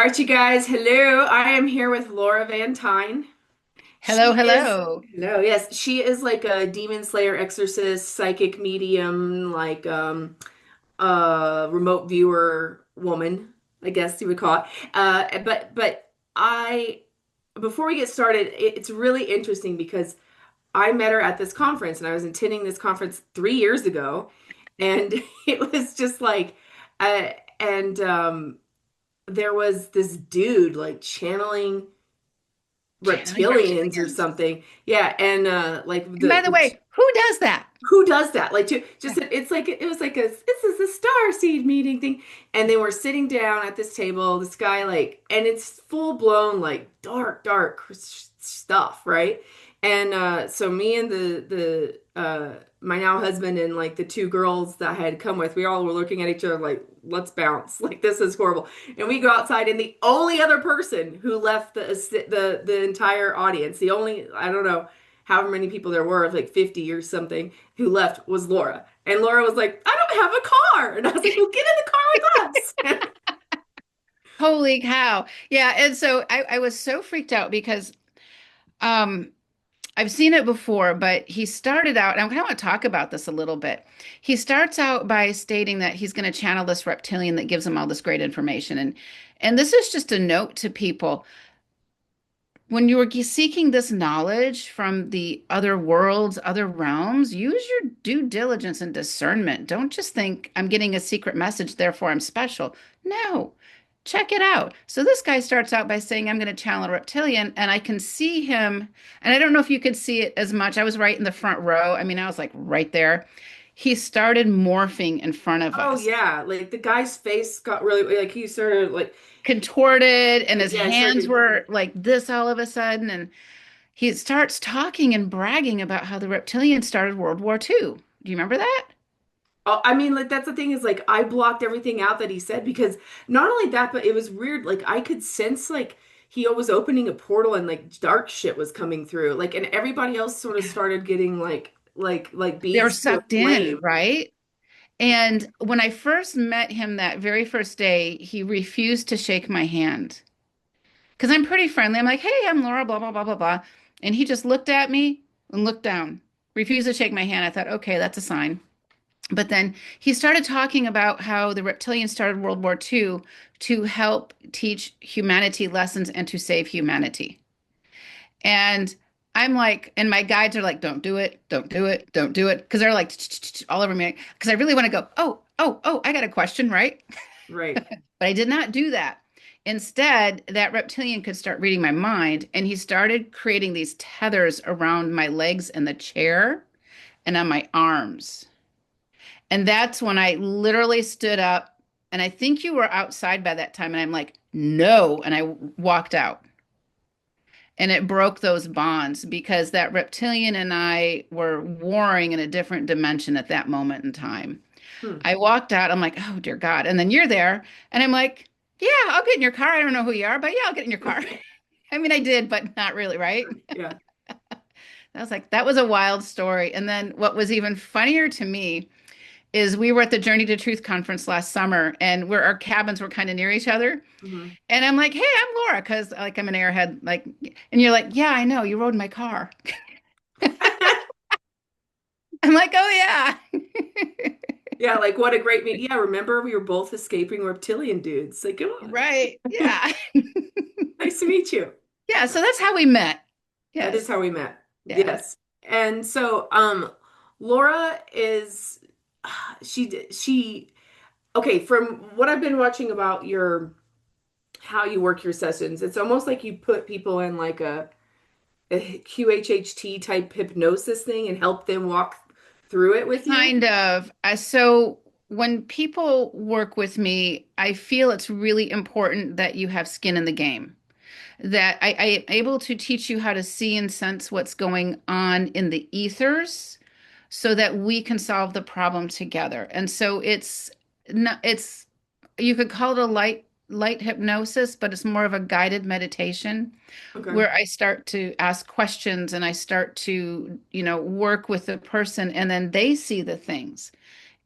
right, you guys. Hello. I am here with Laura Van Tyne. Hello, She is, hello. hello, yes, she is like a demon slayer, exorcist, psychic medium, remote viewer woman, I guess you would call it. But I, before we get started, it's really interesting because I met her at this conference and I was attending this conference 3 years ago, and it was just like, uh, and there was this dude like channeling Channeling reptilians or reptilians. something. Yeah, and like And by the way, who does that? who does that? Like to just it's like it was like this is a star seed meeting thing, and they were sitting down at this table. This guy like, and it's full blown like dark stuff, right? And so me and the my now husband and like the two girls that I had come with, we all were looking at each other like, let's bounce. Like this is horrible. And we go outside, and the only other person who left the entire audience, the only I don't know however many people there were, like 50 or something, who left was Laura. And Laura was like, I don't have a car. And I was like, well, get in the car with us. Holy cow. Yeah, and so I was so freaked out because um I've seen it before, but he started out, and I kind of want to talk about this a little bit. He starts out by stating that he's going to channel this reptilian that gives him all this great information. And this is just a note to people. When you are seeking this knowledge from the other worlds, other realms, use your due diligence and discernment. Don't just think I'm getting a secret message, therefore I'm special. No, check it out. So this guy starts out by saying, I'm going to channel a reptilian, and I can see him. And I don't know if you could see it as much. I was right in the front row. I mean, I was like right there. He started morphing in front of Oh us, yeah, like the guy's face got really like he started like contorted, and his yeah, it hands started. were like this all of a sudden. And he starts talking and bragging about how the reptilians started World War II. Do you remember that? Oh, I mean, like that's the thing is like I blocked everything out that he said because not only that, but it was weird. Like I could sense like he was opening a portal and like dark shit was coming through. Like and everybody else sort of Yeah. started getting like They were beads to a sucked in, flame. right? And when I first met him that very first day, he refused to shake my hand because I'm pretty friendly. I'm like, hey, I'm Laura, blah, blah, blah, blah, blah. And he just looked at me and looked down, refused to shake my hand. I thought, okay, that's a sign. But then he started talking about how the reptilians started World War II to help teach humanity lessons and to save humanity. And I'm like, and my guides are like, don't do it, don't do it, don't do it. Because they're like all over me. Because I really want to go, oh, I got a question, right? Right. But I did not do that. Instead, that reptilian could start reading my mind, and he started creating these tethers around my legs and the chair and on my arms. And that's when I literally stood up, and I think you were outside by that time, and I'm like, no, and I walked out. And it broke those bonds because that reptilian and I were warring in a different dimension at that moment in time. Hmm. I walked out, I'm like, oh dear God. And then you're there, and I'm like, yeah, I'll get in your car. I don't know who you are, but yeah, I'll get in your car. I mean, I did, but not really, right? Yeah. I was like, that was a wild story. And then what was even funnier to me is we were at the Journey to Truth conference last summer, and where our cabins were kind of near each other. Hmm. And I'm like, hey, I'm Laura, because like I'm an airhead, like, and you're like, yeah, I know, you rode my car. I'm like, oh yeah. Yeah, like what a great meet. Yeah, remember we were both escaping reptilian dudes. Like, come on. Right. Yeah. Nice to meet you. Yeah. So that's how we met. That is Yes. how we met. Yeah. Yes. And so Laura is she okay, from what I've been watching about your how you work your sessions, it's almost like you put people in like a QHHT type hypnosis thing and help them walk through it with you. Kind of. So when people work with me, I feel it's really important that you have skin in the game. That I am able to teach you how to see and sense what's going on in the ethers so that we can solve the problem together. And so it's not, it's, you could call it a light hypnosis, but it's more of a guided meditation Okay. where I start to ask questions and I start to, work with the person, and then they see the things.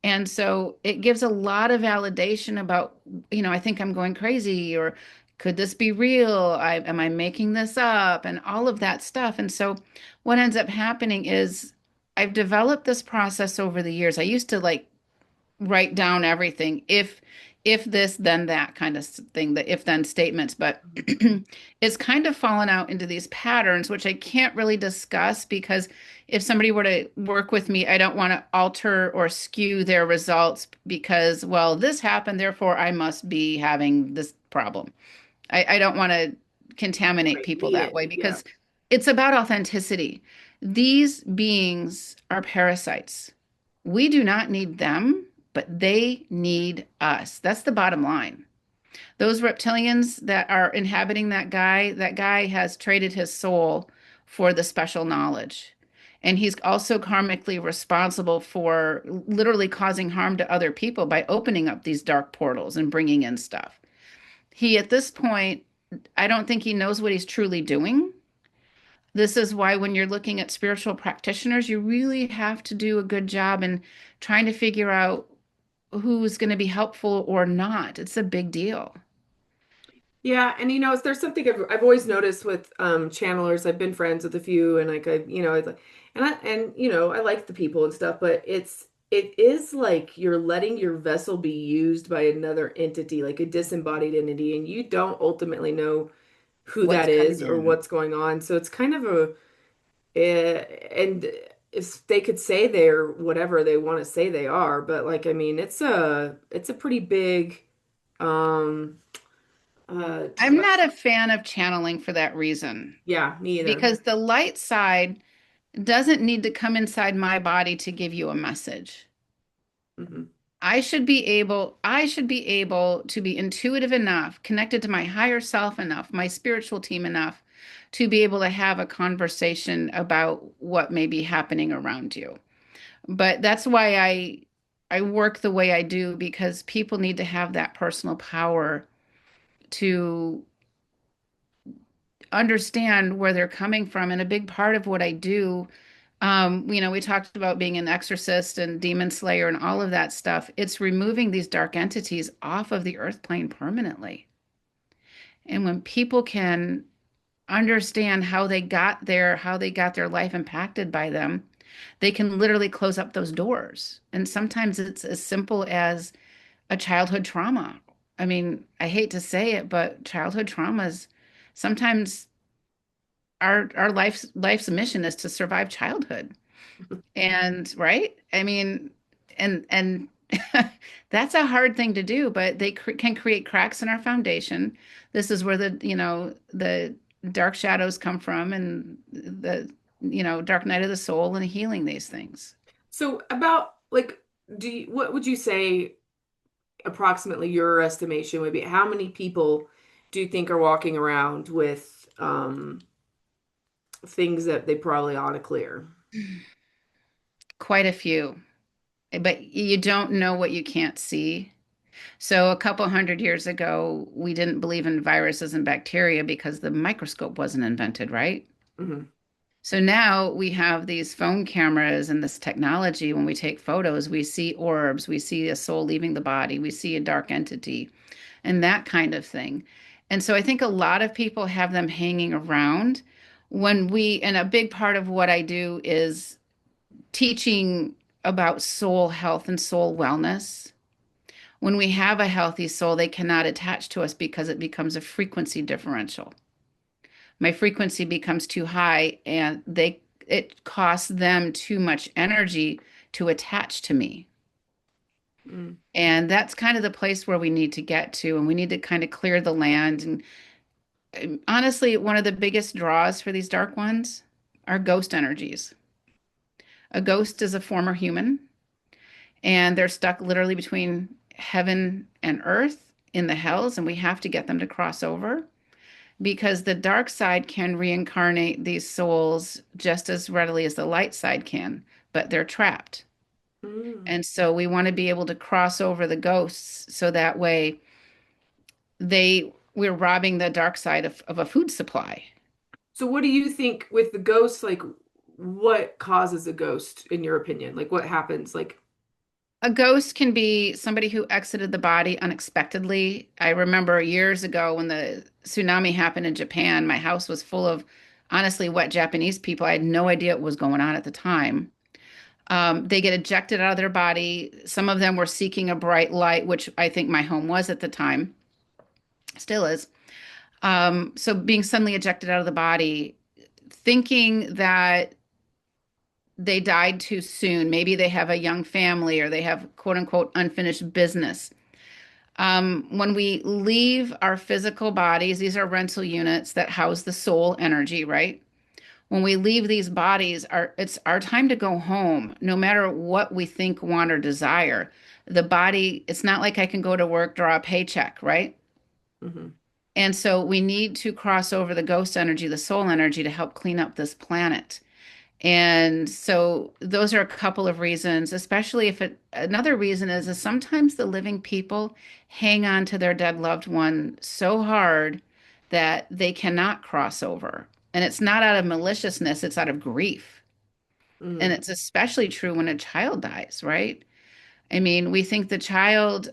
And so it gives a lot of validation about, I think I'm going crazy, or could this be real? Am I making this up? And all of that stuff. And so what ends up happening is I've developed this process over the years. I used to like write down everything. If this, then that kind of thing, the if then statements, but it's kind of fallen out into these patterns, which I can't really discuss because if somebody were to work with me, I don't want to alter or skew their results because, well, this happened, therefore I must be having this problem. I don't want to contaminate Right. people Me that it. way Yeah. because it's about authenticity. These beings are parasites. We do not need them, but they need us. That's the bottom line. Those reptilians that are inhabiting that guy has traded his soul for the special knowledge. And he's also karmically responsible for literally causing harm to other people by opening up these dark portals and bringing in stuff. He, at this point, I don't think he knows what he's truly doing. This is why when you're looking at spiritual practitioners, you really have to do a good job in trying to figure out who's going to be helpful or not. It's a big deal. Yeah, and there's something I've always noticed with channelers. I've been friends with a few, and like it's like, I like the people and stuff, but it is like you're letting your vessel be used by another entity, like a disembodied entity, and you don't ultimately know who What's that coming is or in? what's going on. So it's kind of and if they could say they're whatever they want to say they are, but like I mean, it's a pretty big um I'm not a fan of channeling for that reason yeah, me either. because the light side doesn't need to come inside my body to give you a message. Hmm. I should be able to be intuitive enough, connected to my higher self enough, my spiritual team enough to be able to have a conversation about what may be happening around you. But that's why I work the way I do because people need to have that personal power to understand where they're coming from. And a big part of what I do, we talked about being an exorcist and demon slayer and all of that stuff. It's removing these dark entities off of the earth plane permanently. And when people can understand how they got there, how they got their life impacted by them, they can literally close up those doors. And sometimes it's as simple as a childhood trauma. I mean, I hate to say it, but childhood traumas sometimes our life's mission is to survive childhood. And right? I mean, and that's a hard thing to do, but they can create cracks in our foundation. This is where the dark shadows come from and the dark night of the soul and healing these things. So about like what would you say approximately your estimation would be? How many people do you think are walking around with things that they probably ought to clear? Quite a few, but you don't know what you can't see. So a couple hundred years ago, we didn't believe in viruses and bacteria because the microscope wasn't invented, right? Hmm. So now we have these phone cameras and this technology. When we take photos, we see orbs, we see a soul leaving the body, we see a dark entity, and that kind of thing. And so I think a lot of people have them hanging around and a big part of what I do is teaching about soul health and soul wellness. When we have a healthy soul, they cannot attach to us because it becomes a frequency differential. My frequency becomes too high and it costs them too much energy to attach to me. Mm. And that's kind of the place where we need to get to, and we need to kind of clear the land. And honestly, one of the biggest draws for these dark ones are ghost energies. A ghost is a former human, and they're stuck literally between heaven and earth in the hells, and we have to get them to cross over because the dark side can reincarnate these souls just as readily as the light side can, but they're trapped. Mm. And so we want to be able to cross over the ghosts so that way we're robbing the dark side of a food supply. So what do you think with the ghost? Like, what causes a ghost, in your opinion? Like, what happens? Like, A ghost can be somebody who exited the body unexpectedly. I remember years ago when the tsunami happened in Japan, my house was full of honestly wet Japanese people. I had no idea what was going on at the time. They get ejected out of their body. Some of them were seeking a bright light, which I think my home was at the time, still is. So being suddenly ejected out of the body, thinking that they died too soon. Maybe they have a young family or they have quote unquote unfinished business. When we leave our physical bodies, these are rental units that house the soul energy, right? When we leave these bodies, it's our time to go home, no matter what we think, want, or desire. The body, it's not like I can go to work, draw a paycheck, right? Hmm. And so we need to cross over the ghost energy, the soul energy to help clean up this planet. And so those are a couple of reasons, especially if another reason is sometimes the living people hang on to their dead loved one so hard that they cannot cross over. And it's not out of maliciousness, it's out of grief. And Hmm. it's especially true when a child dies, right? I mean, we think the child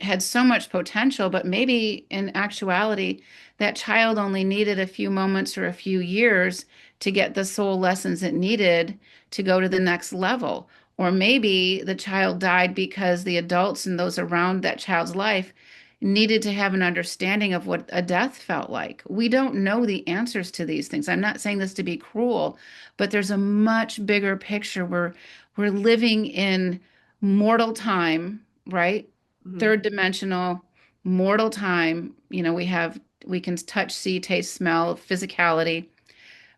had so much potential, but maybe in actuality, that child only needed a few moments or a few years to get the soul lessons it needed to go to the next level. Or maybe the child died because the adults and those around that child's life needed to have an understanding of what a death felt like. We don't know the answers to these things. I'm not saying this to be cruel, but there's a much bigger picture where we're living in mortal time, right? Hmm. Third dimensional, mortal time. We can touch, see, taste, smell, physicality.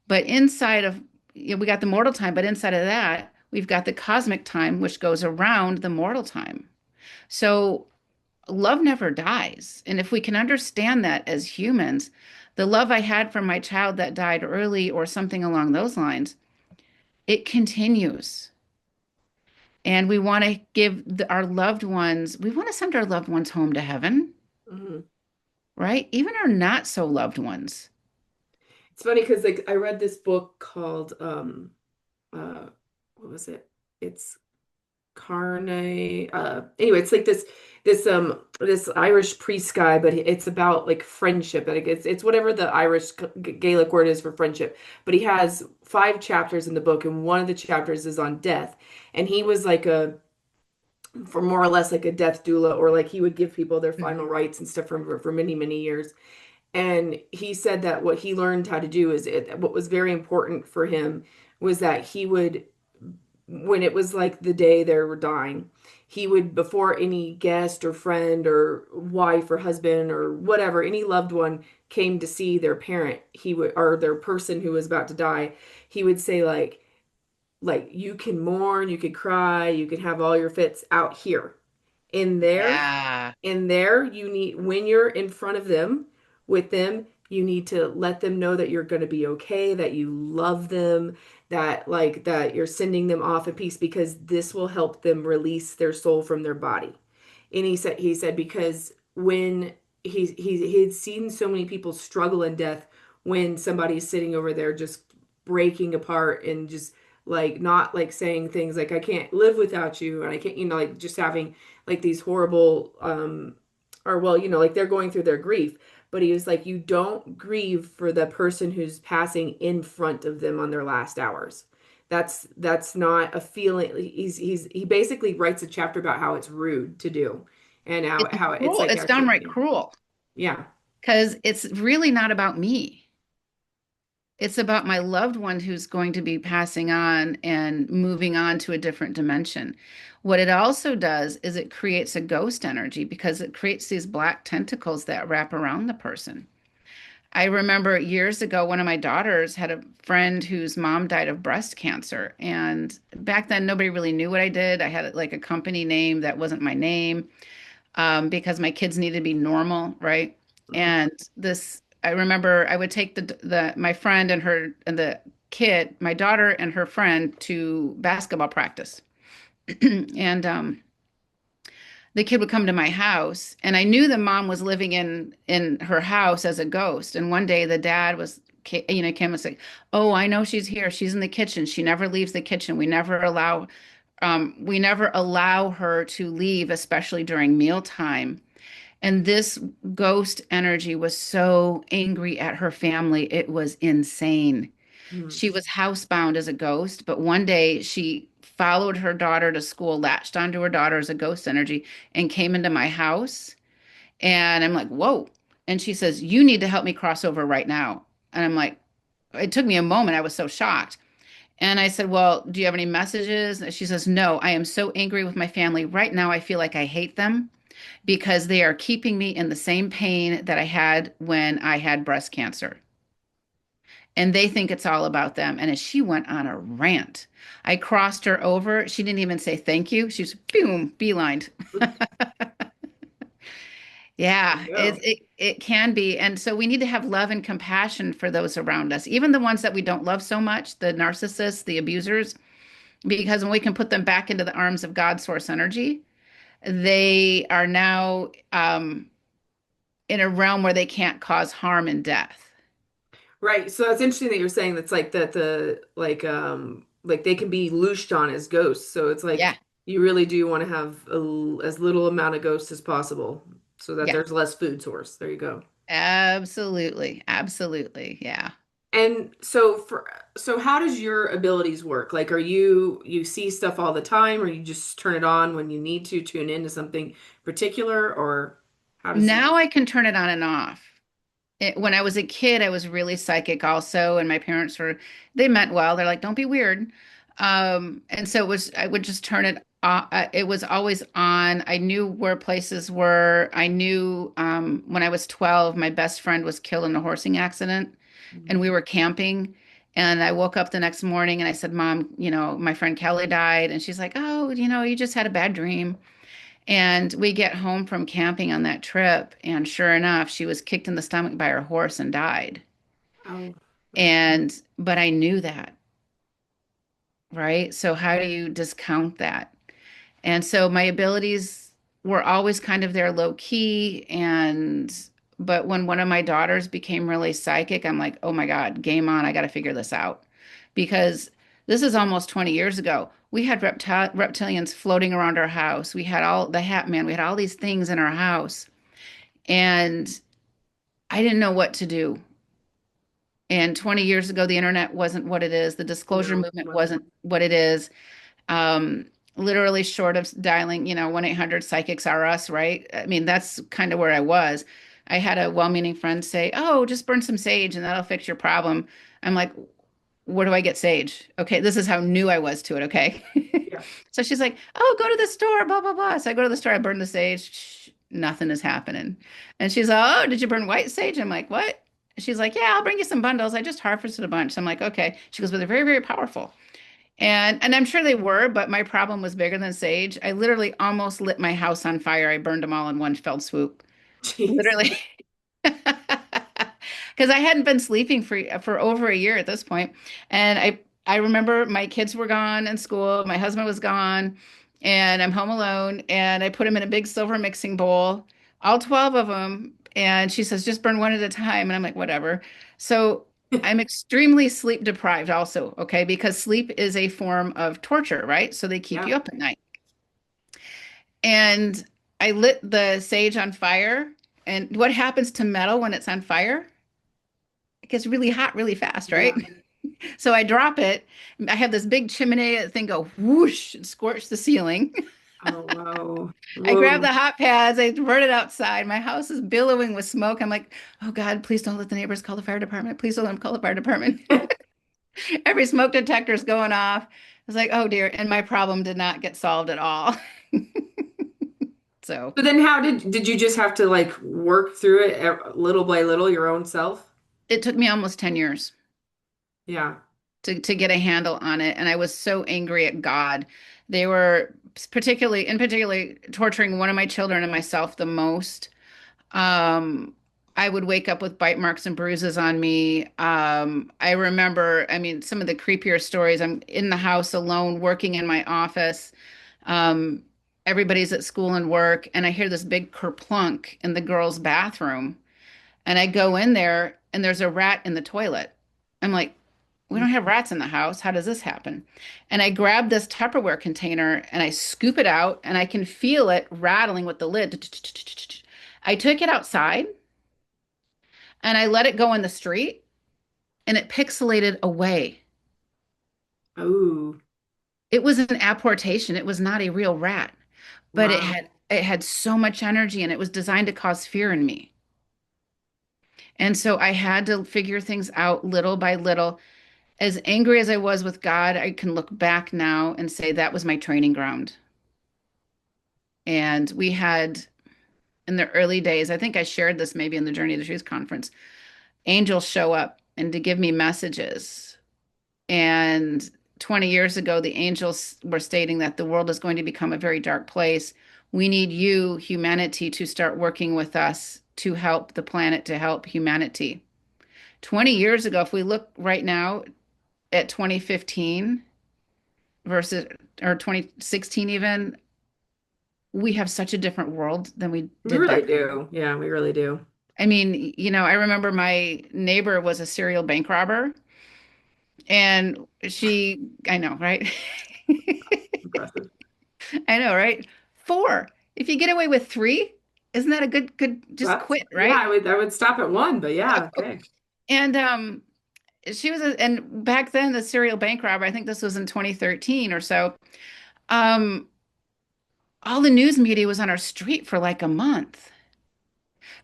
But inside of, we got the mortal time, but inside of that, we've got the cosmic time, which goes around the mortal time. So love never dies. And if we can understand that as humans, the love I had for my child that died early or something along those lines, it continues. And we want to give our loved ones, we want to send our loved ones home to heaven, Hmm. right? Even our not so loved ones. It's funny because like I read this book called uh what was it? It's Carne. Anyway, it's like this Irish priest guy, but it's about like friendship. Like it's whatever the Irish Gaelic word is for friendship. But he has 5 chapters in the book, and one of the chapters is on death. And he was like a for more or less like a death doula, or like he would give people their final Mhm. rites and stuff for many, many years. And he said that what he learned how to do is what was very important for him was that he would, when it was like the day they were dying, he would, before any guest or friend or wife or husband or whatever, any loved one came to see their parent, he would, or their person who was about to die, he would say like you can mourn, you could cry, you can have all your fits out here. In there, Yeah. in there, you need, when you're in front of them, with them, you need to let them know that you're going to be okay, that you love them, that like that you're sending them off in peace, because this will help them release their soul from their body. And he said because when he'd seen so many people struggle in death, when somebody's sitting over there just breaking apart and just like not like saying things like I can't live without you, and I can't, like just having like these horrible or well, like they're going through their grief. But he was like, you don't grieve for the person who's passing in front of them on their last hours. That's not a feeling. He basically writes a chapter about how it's rude to do, and It's how it's cruel. like It's actually, downright cruel yeah. because it's really not about me. It's about my loved one who's going to be passing on and moving on to a different dimension. What it also does is it creates a ghost energy because it creates these black tentacles that wrap around the person. I remember years ago, one of my daughters had a friend whose mom died of breast cancer. And back then, nobody really knew what I did. I had like a company name that wasn't my name because my kids needed to be normal, right? Hmm. And I remember I would take my friend and the kid, my daughter and her friend to basketball practice. And the kid would come to my house, and I knew the mom was living in her house as a ghost. And one day the dad came and said, "Oh, I know she's here. She's in the kitchen. She never leaves the kitchen. We never allow we never allow her to leave, especially during mealtime. And this ghost energy was so angry at her family. It was insane. Mm. She was housebound as a ghost, but one day she followed her daughter to school, latched onto her daughter as a ghost energy, and came into my house. And I'm like, whoa. And she says, you need to help me cross over right now. And I'm like, it took me a moment. I was so shocked. And I said, well, do you have any messages? And she says, no, I am so angry with my family. Right now, I feel like I hate them because they are keeping me in the same pain that I had when I had breast cancer. And they think it's all about them. And as she went on a rant, I crossed her over. She didn't even say thank you. She was boom, beelined. There Yeah, you it, go. it it can be. And so we need to have love and compassion for those around us, even the ones that we don't love so much, the narcissists, the abusers, because when we can put them back into the arms of God source energy, they are now in a realm where they can't cause harm and death. Right. So that's interesting that you're saying that's like that the like they can be looshed on as ghosts. So it's like Yeah, you really do want to have as little amount of ghosts as possible so that yeah, there's less food source. There you go. absolutely. Absolutely. Yeah. And so how does your abilities work? Like are you see stuff all the time or you just turn it on when you need to tune into something particular or how does it? Now I can turn it on and off. When I was a kid, I was really psychic also, and my parents were, they meant well. They're like, don't be weird. And so it was, I would just turn it on. It was always on. I knew where places were. I knew when I was 12, my best friend was killed in a horsing accident, and we were camping. And I woke up the next morning and I said, Mom, my friend Kelly died. And she's like, oh, you just had a bad dream. And we get home from camping on that trip, and sure enough, she was kicked in the stomach by her horse and died. Oh, But I knew that, right? So how do you discount that? And so my abilities were always kind of there low key. But when one of my daughters became really psychic, I'm like, oh my God, game on. I got to figure this out because this is almost 20 years ago. We had reptilians floating around our house. We had all the Hat Man. We had all these things in our house. And I didn't know what to do. And 20 years ago, the internet wasn't what it is. The disclosure no. movement wasn't what it is. Um, Literally short of dialing, 1-800 psychics are us, right? I mean, that's kind of where I was. I had a well-meaning friend say, "Oh, just burn some sage and that'll fix your problem." I'm like, "Where do I get sage?" Okay, this is how new I was to it, okay? Yeah. So she's like, "Oh, go to the store, blah blah blah." So I go to the store, I burn the sage. Nothing is happening. And she's like, "Oh, did you burn white sage?" I'm like, "What?" She's like, "Yeah, I'll bring you some bundles. I just harvested a bunch." So I'm like, "Okay." She goes, "But they're very, very powerful." And I'm sure they were, but my problem was bigger than sage. I literally almost lit my house on fire. I burned them all in one fell swoop. Jeez. Literally. Because I hadn't been sleeping for over a year at this point. And I remember my kids were gone in school, my husband was gone, and I'm home alone. And I put them in a big silver mixing bowl, all 12 of them. And she says, just burn one at a time. And I'm like, whatever. So I'm extremely sleep deprived also, okay? Because sleep is a form of torture, right? So they keep Yeah. you up at night. And I lit the sage on fire. And what happens to metal when it's on fire? It gets really hot really fast, right? Yeah. So I drop it. I have this big chimney thing go whoosh and scorch the ceiling. Oh, wow. I grab Whoa. the hot pads, I burn it outside. My house is billowing with smoke. I'm like, oh God, please don't let the neighbors call the fire department. Please don't let them call the fire department. Every smoke detector is going off. I was like, oh dear. And my problem did not get solved at all. So So then how did you just have to like work through it little by little your own self? it took me almost 10 years Yeah. to get a handle on it. And I was so angry at God. They were particularly torturing one of my children and myself the most. Um, I would wake up with bite marks and bruises on me. I remember, I mean, some of the creepier stories. I'm in the house alone, working in my office. Um, Everybody's at school and work, and I hear this big kerplunk in the girls' bathroom. And I go in there, and there's a rat in the toilet. I'm like, we don't have rats in the house. How does this happen? And I grab this Tupperware container and I scoop it out and I can feel it rattling with the lid. I took it outside and I let it go in the street and it pixelated away. Oh, It was an apportation. It was not a real rat, but wow. it had so much energy and it was designed to cause fear in me. And so I had to figure things out little by little. As angry as I was with God, I can look back now and say that was my training ground. And we had in the early days, I think I shared this maybe in the Journey of the Truth conference, angels show up and to give me messages. And 20 years ago, the angels were stating that the world is going to become a very dark place. We need you, humanity, to start working with us to help the planet, to help humanity. 20 years ago, if we look right now at 2015 versus or 2016 even, we have such a different world than we We did really back then. do. Yeah, we really do. I mean, I remember my neighbor was a serial bank robber, and I know, right? Impressive. I know, right? Four. If you get away with three, isn't that a good, just quit, Yeah, right? I would stop at one, but yeah, okay. And and back then the serial bank robber, I think this was in 2013 or so. Um, all the news media was on our street for like a month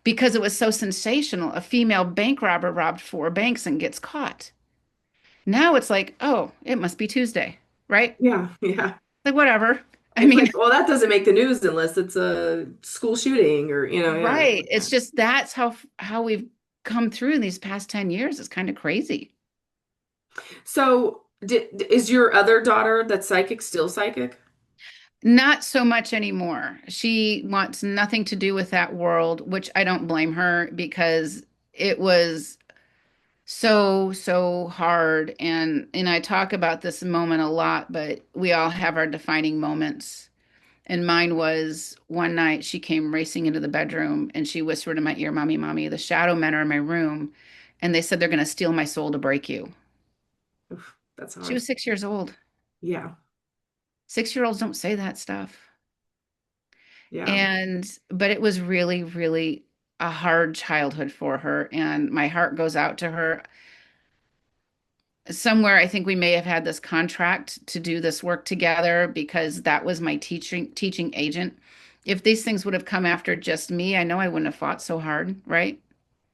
because it was so sensational. A female bank robber robbed four banks and gets caught. Now it's like, oh, it must be Tuesday, right? Yeah, yeah. Like whatever. I It's mean, like, well, that doesn't make the news unless it's a school shooting or, yeah, it's right. like It's that. just that's how we've come through in these past 10 years. It's kind of crazy. So, is your other daughter that's psychic still psychic? Not so much anymore. She wants nothing to do with that world, which I don't blame her because it was so hard. And I talk about this moment a lot, but we all have our defining moments. And mine was one night she came racing into the bedroom and she whispered in my ear, Mommy, Mommy, the shadow men are in my room. And they said they're going to steal my soul to break you. Oof, that's She hard. was 6 years old. Yeah, 6-year-olds don't say that stuff. yeah. But it was really, really a hard childhood for her. And my heart goes out to her. Somewhere, I think we may have had this contract to do this work together because that was my teaching agent. If these things would have come after just me, I know I wouldn't have fought so hard, right?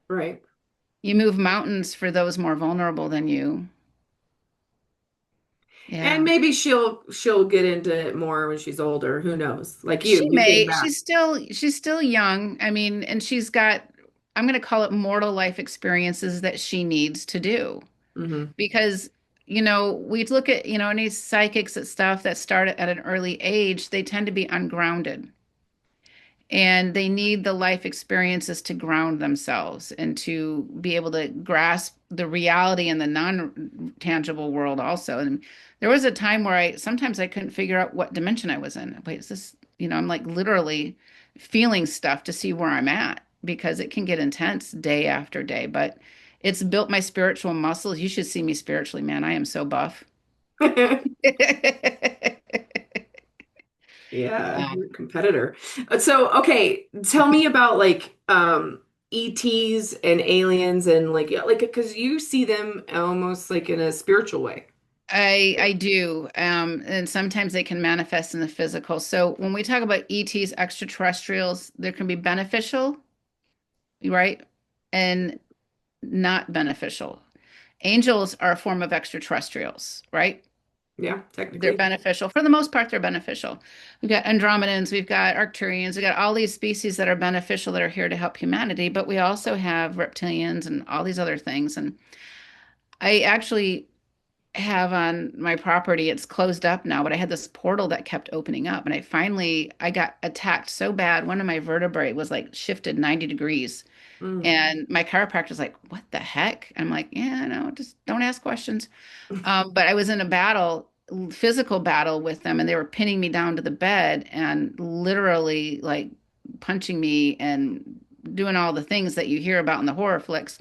Right. You move mountains for those more vulnerable than you. And Yeah. maybe she'll get into it more when she's older. Who knows? Like you came back. She's still young. I mean, and she's got, I'm going to call it mortal life experiences that she needs to do Hmm. because, we look at, any psychics and stuff that start at an early age, they tend to be ungrounded. And they need the life experiences to ground themselves and to be able to grasp the reality in the non-tangible world also. And there was a time where sometimes I couldn't figure out what dimension I was in. Wait, is this, I'm like literally feeling stuff to see where I'm at because it can get intense day after day, but it's built my spiritual muscles. You should see me spiritually, man. I am so buff. Yeah, Yeah. you're a competitor. So, okay, tell me about like ETs and aliens and like, yeah, like because you see them almost like in a spiritual way. I do. And sometimes they can manifest in the physical. So when we talk about ETs, extraterrestrials, there can be beneficial, right? And not beneficial. Angels are a form of extraterrestrials, right? Yeah, They're technically. beneficial. For the most part, they're beneficial. We've got Andromedans, we've got Arcturians, we've got all these species that are beneficial that are here to help humanity, but we also have reptilians and all these other things. And I actually have on my property, it's closed up now, but I had this portal that kept opening up and I got attacked so bad. One of my vertebrae was like shifted 90 degrees. Mm. And my chiropractor's like, what the heck? I'm like, yeah, no, just don't ask questions. But I was in a battle, physical battle with them, and they were pinning me down to the bed and literally like punching me and doing all the things that you hear about in the horror flicks.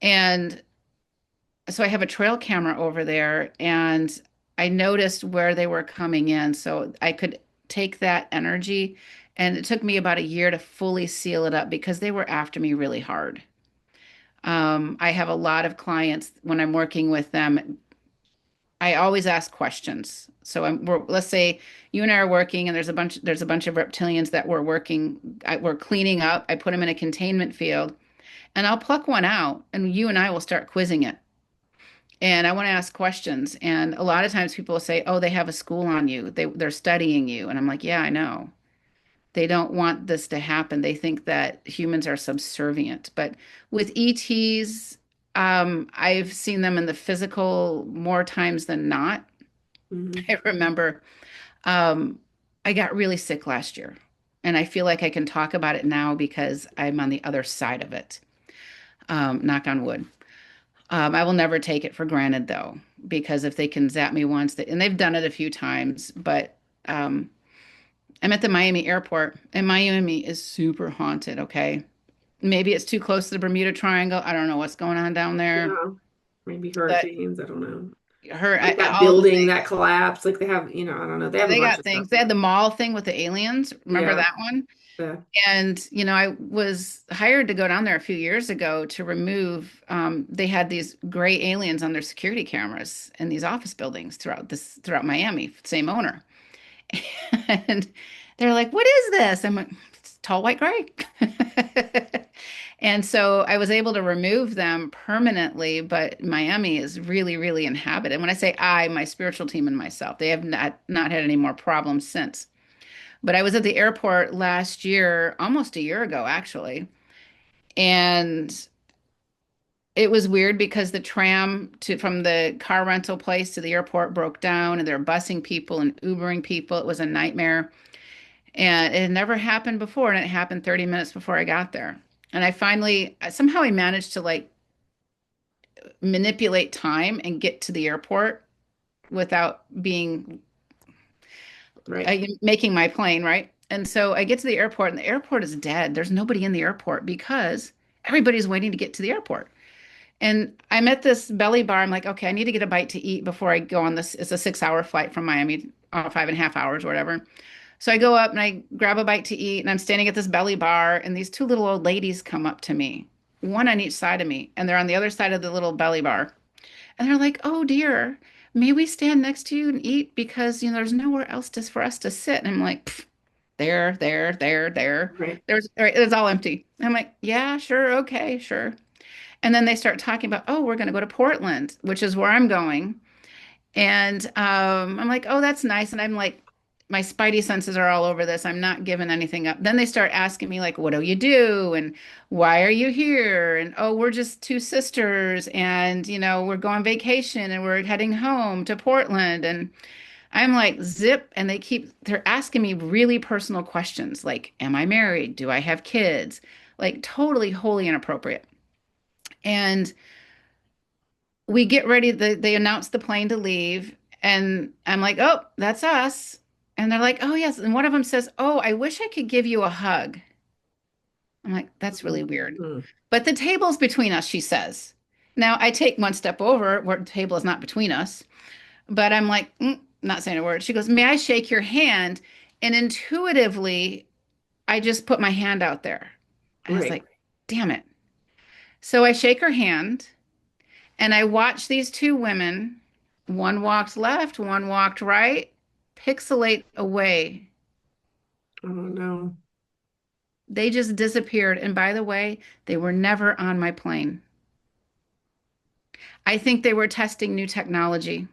And so I have a trail camera over there, and I noticed where they were coming in, so I could take that energy. And it took me about a year to fully seal it up because they were after me really hard. I have a lot of clients when I'm working with them. I always ask questions. So let's say you and I are working, and there's a bunch of reptilians that we're cleaning up. I put them in a containment field, and I'll pluck one out, and you and I will start quizzing it. And I want to ask questions. And a lot of times people will say, "Oh, they have a school on you. They're studying you." And I'm like, "Yeah, I know. They don't want this to happen. They think that humans are subservient." But with ETs, I've seen them in the physical more times than not. Hmm. I remember um, I got really sick last year, and I feel like I can talk about it now because I'm on the other side of it. Knock on wood. I will never take it for granted though, because if they can zap me once, and they've done it a few times, but um, I'm at the Miami airport, and Miami is super haunted, okay? Maybe it's too close to the Bermuda Triangle. I don't know what's going on down there, Yeah, maybe but hurricanes. I don't know. Like that all the building things. that collapsed. Like they have, I don't know. They have a They bunch got of stuff things. They had there. the mall thing with the aliens. Remember Yeah. that one? Yeah. And, I was hired to go down there a few years ago to remove, they had these gray aliens on their security cameras in these office buildings throughout Miami, same owner. And they're like, "What is this?" I'm like, "It's tall white gray." And so I was able to remove them permanently, but Miami is really, really inhabited. When I say I, my spiritual team and myself, they have not had any more problems since. But I was at the airport last year, almost a year ago, actually, and it was weird because the tram from the car rental place to the airport broke down, and they're busing people and Ubering people. It was a nightmare. And it had never happened before, and it happened 30 minutes before I got there. And somehow I managed to like manipulate time and get to the airport without being Right. making my plane, right? And so I get to the airport, and the airport is dead. There's nobody in the airport because everybody's waiting to get to the airport. And I'm at this belly bar. I'm like, okay, I need to get a bite to eat before I go on this. It's a 6 hour flight from Miami, 5.5 hours, or whatever. So I go up and I grab a bite to eat, and I'm standing at this belly bar, and these two little old ladies come up to me, one on each side of me, and they're on the other side of the little belly bar. And they're like, "Oh dear, may we stand next to you and eat because there's nowhere else for us to sit." And I'm like, "Pff, there. Right. It's all empty." I'm like, "Yeah, sure, okay, sure." And then they start talking about, "Oh, we're going to go to Portland, which is where I'm going." And I'm like, "Oh, that's nice." And I'm like, my spidey senses are all over this. I'm not giving anything up. Then they start asking me, like, "What do you do? And why are you here?" And, "Oh, we're just two sisters. And, we're going vacation and we're heading home to Portland." And I'm like, zip. And they're asking me really personal questions like, "Am I married? Do I have kids?" Like, totally, wholly inappropriate. And we get ready, they announce the plane to leave, and I'm like, "Oh, that's us." And they're like, "Oh, yes." And one of them says, "Oh, I wish I could give you a hug." I'm like, "That's really weird." Mm-hmm. "But the table's between us," she says. Now I take one step over where the table is not between us, but I'm like, not saying a word. She goes, "May I shake your hand?" And intuitively, I just put my hand out there. I was Right. like, damn it. So I shake her hand. And I watched these two women, one walked left, one walked right, pixelate away. Oh no. They just disappeared. And by the way, they were never on my plane. I think they were testing new technology.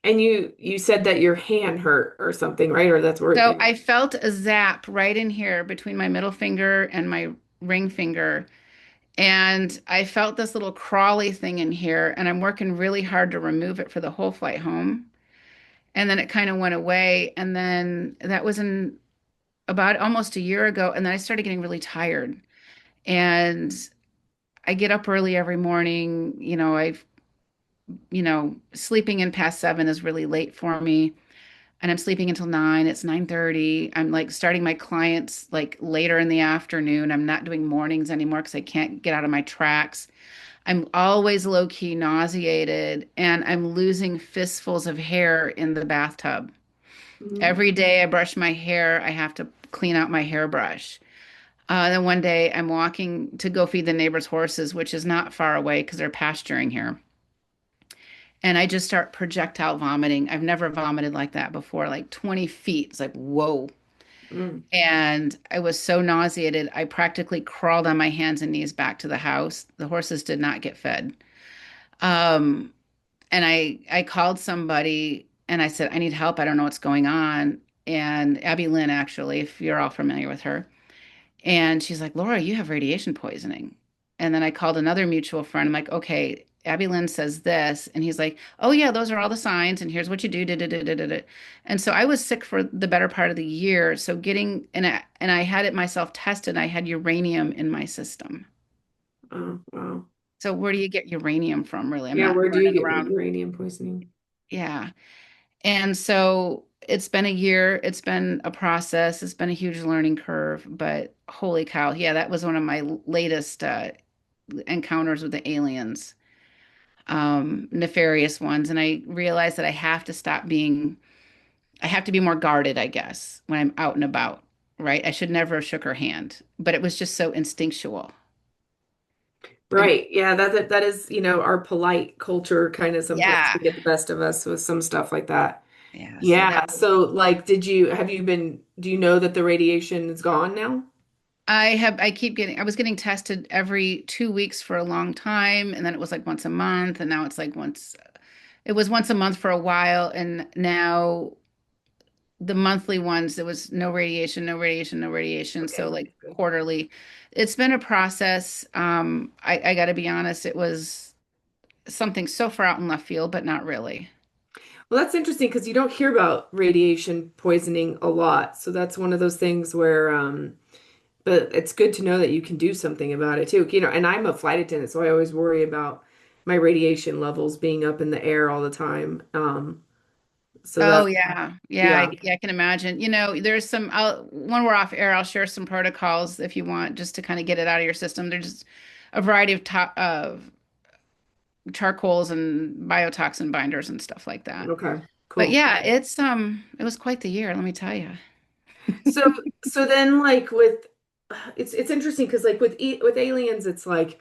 And you said that your hand hurt or something, right? Or that's where So I felt a zap right in here between my middle finger and my ring finger. And I felt this little crawly thing in here, and I'm working really hard to remove it for the whole flight home. And then it kind of went away. And then that was in about almost a year ago, and then I started getting really tired. And I get up early every morning. Sleeping in past 7 is really late for me. and I'm sleeping until 9. It's 9:30. I'm like starting my clients like later in the afternoon. I'm not doing mornings anymore because I can't get out of my tracks. I'm always low key nauseated and I'm losing fistfuls of hair in the bathtub. Mhm. Every day I brush my hair, I have to clean out my hairbrush. Then one day I'm walking to go feed the neighbor's horses, which is not far away because they're pasturing here. And I just start projectile vomiting. I've never vomited like that before, like 20 feet. It's like, whoa. Mm. And I was so nauseated, I practically crawled on my hands and knees back to the house. The horses did not get fed. Um, and I called somebody and I said, I need help. I don't know what's going on. And Abby Lynn, actually, if you're all familiar with her. And she's like, Laura, you have radiation poisoning. And then I called another mutual friend. I'm like, okay, Abby Lynn says this. And he's like, oh, yeah, those are all the signs. And here's what you do. Da, da, da, da, da, da. And so I was sick for the better part of the year. So and I had it myself tested. I had uranium in my system. Oh, wow. So where do you get uranium from, really? I'm Yeah, not where do you running get around. uranium poisoning? Yeah. And so it's been a year, it's been a process, it's been a huge learning curve, but holy cow, yeah, that was one of my latest encounters with the aliens, nefarious ones. And I realized that I have to be more guarded, I guess, when I'm out and about, right? I should never have shook her hand, but it was just so instinctual. And Right. Yeah, that is, our polite culture kind of sometimes yeah, can get the best of us with some stuff like that. yeah. So Yeah. that So like, do you know that the radiation is gone now? I was getting tested every 2 weeks for a long time, and then it was like once a month, and now it's like it was once a month for a while, and now the monthly ones, there was no radiation, no radiation, no radiation. Okay, So like that's good. quarterly. It's been a process. I got to be honest, it was something so far out in left field, but not really. Well, that's interesting because you don't hear about radiation poisoning a lot. So that's one of those things where, but it's good to know that you can do something about it too. And I'm a flight attendant, so I always worry about my radiation levels being up in the air all the time. So Oh that, yeah. Yeah, yeah. I can imagine. There's when we're off air, I'll share some protocols if you want, just to kind of get it out of your system. There's just a variety of charcoals and biotoxin binders and stuff like that. Okay, But cool. yeah, it was quite the year, let me tell you. So so then like with it's interesting because like with aliens, it's like,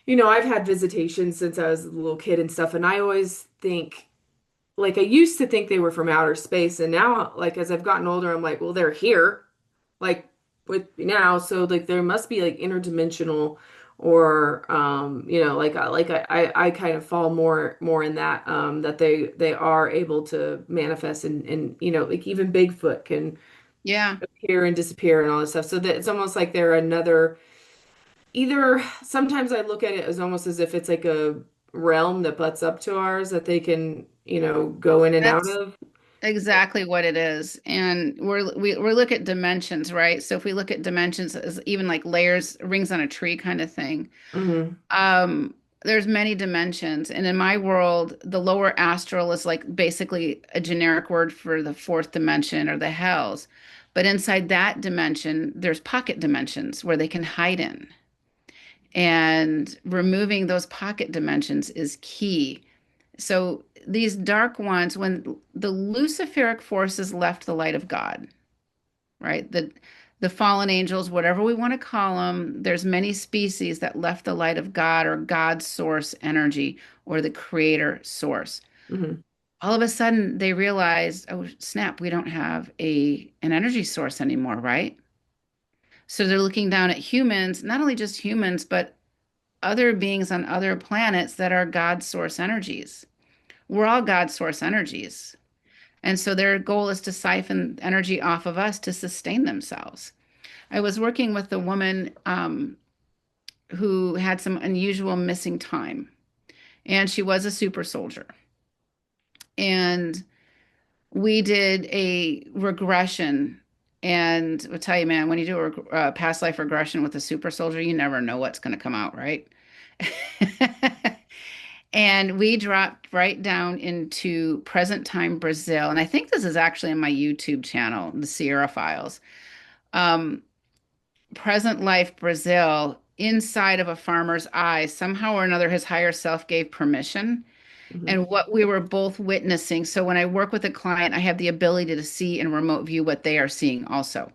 I've had visitations since I was a little kid and stuff, and I always think like I used to think they were from outer space, and now like as I've gotten older, I'm like, well, they're here, like with me now, so like there must be like interdimensional or like I kind of fall more in that that they are able to manifest and like even Bigfoot can Yeah, appear and disappear and all this stuff. So that it's almost like they're another either sometimes I look at it as almost as if it's like a realm that butts up to ours that they can, go in and out that's of. exactly what it is. And we look at dimensions, right? So if we look at dimensions as even like layers, rings on a tree kind of thing. Hmm. Um, there's many dimensions, and in my world, the lower astral is like basically a generic word for the fourth dimension or the hells. But inside that dimension, there's pocket dimensions where they can hide in. And removing those pocket dimensions is key. So these dark ones, when the Luciferic forces left the light of God, right? The fallen angels, whatever we want to call them, there's many species that left the light of God or God's source energy or the creator source. Hmm. All of a sudden they realized, oh snap, we don't have an energy source anymore, right? So they're looking down at humans, not only just humans, but other beings on other planets that are God's source energies. We're all God's source energies. And so their goal is to siphon energy off of us to sustain themselves. I was working with a woman who had some unusual missing time, and she was a super soldier. And we did a regression. And I'll tell you, man, when you do a past life regression with a super soldier, you never know what's going to come out, right? And we dropped right down into present time Brazil. And I think this is actually on my YouTube channel, the Sierra Files. Um, Present life Brazil, inside of a farmer's eye, somehow or another, his higher self gave permission. Mhm. And what we were both witnessing. So when I work with a client, I have the ability to see and remote view what they are seeing also.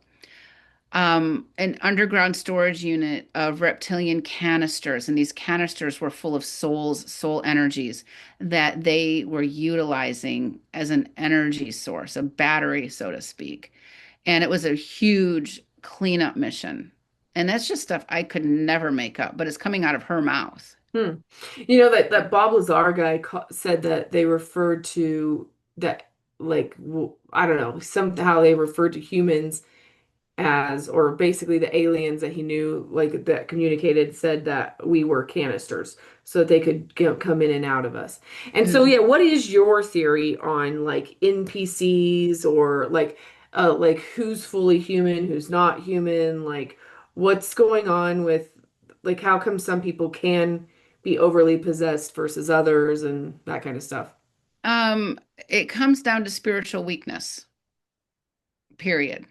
An underground storage unit of reptilian canisters, and these canisters were full of soul energies that they were utilizing as an energy source, a battery, so to speak. And it was a huge cleanup mission. And that's just stuff I could never make up, but it's coming out of her mouth. Hmm. You know that Bob Lazar guy said that they referred to that like I don't know, somehow they referred to humans as, or basically the aliens that he knew, like that communicated, said that we were canisters so that they could come in and out of us. And so, Mhm. yeah, what is your theory on like NPCs, or like who's fully human, who's not human, like what's going on with, like, how come some people can be overly possessed versus others and that kind of stuff? Um, it comes down to spiritual weakness, period.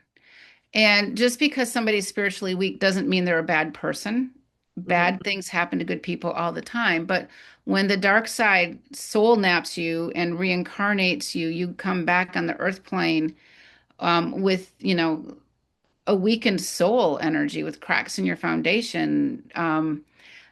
And just because somebody's spiritually weak doesn't mean they're a bad person. Hmm. Bad things happen to good people all the time. But when the dark side soul naps you and reincarnates you, you come back on the earth plane with, a weakened soul energy with cracks in your foundation.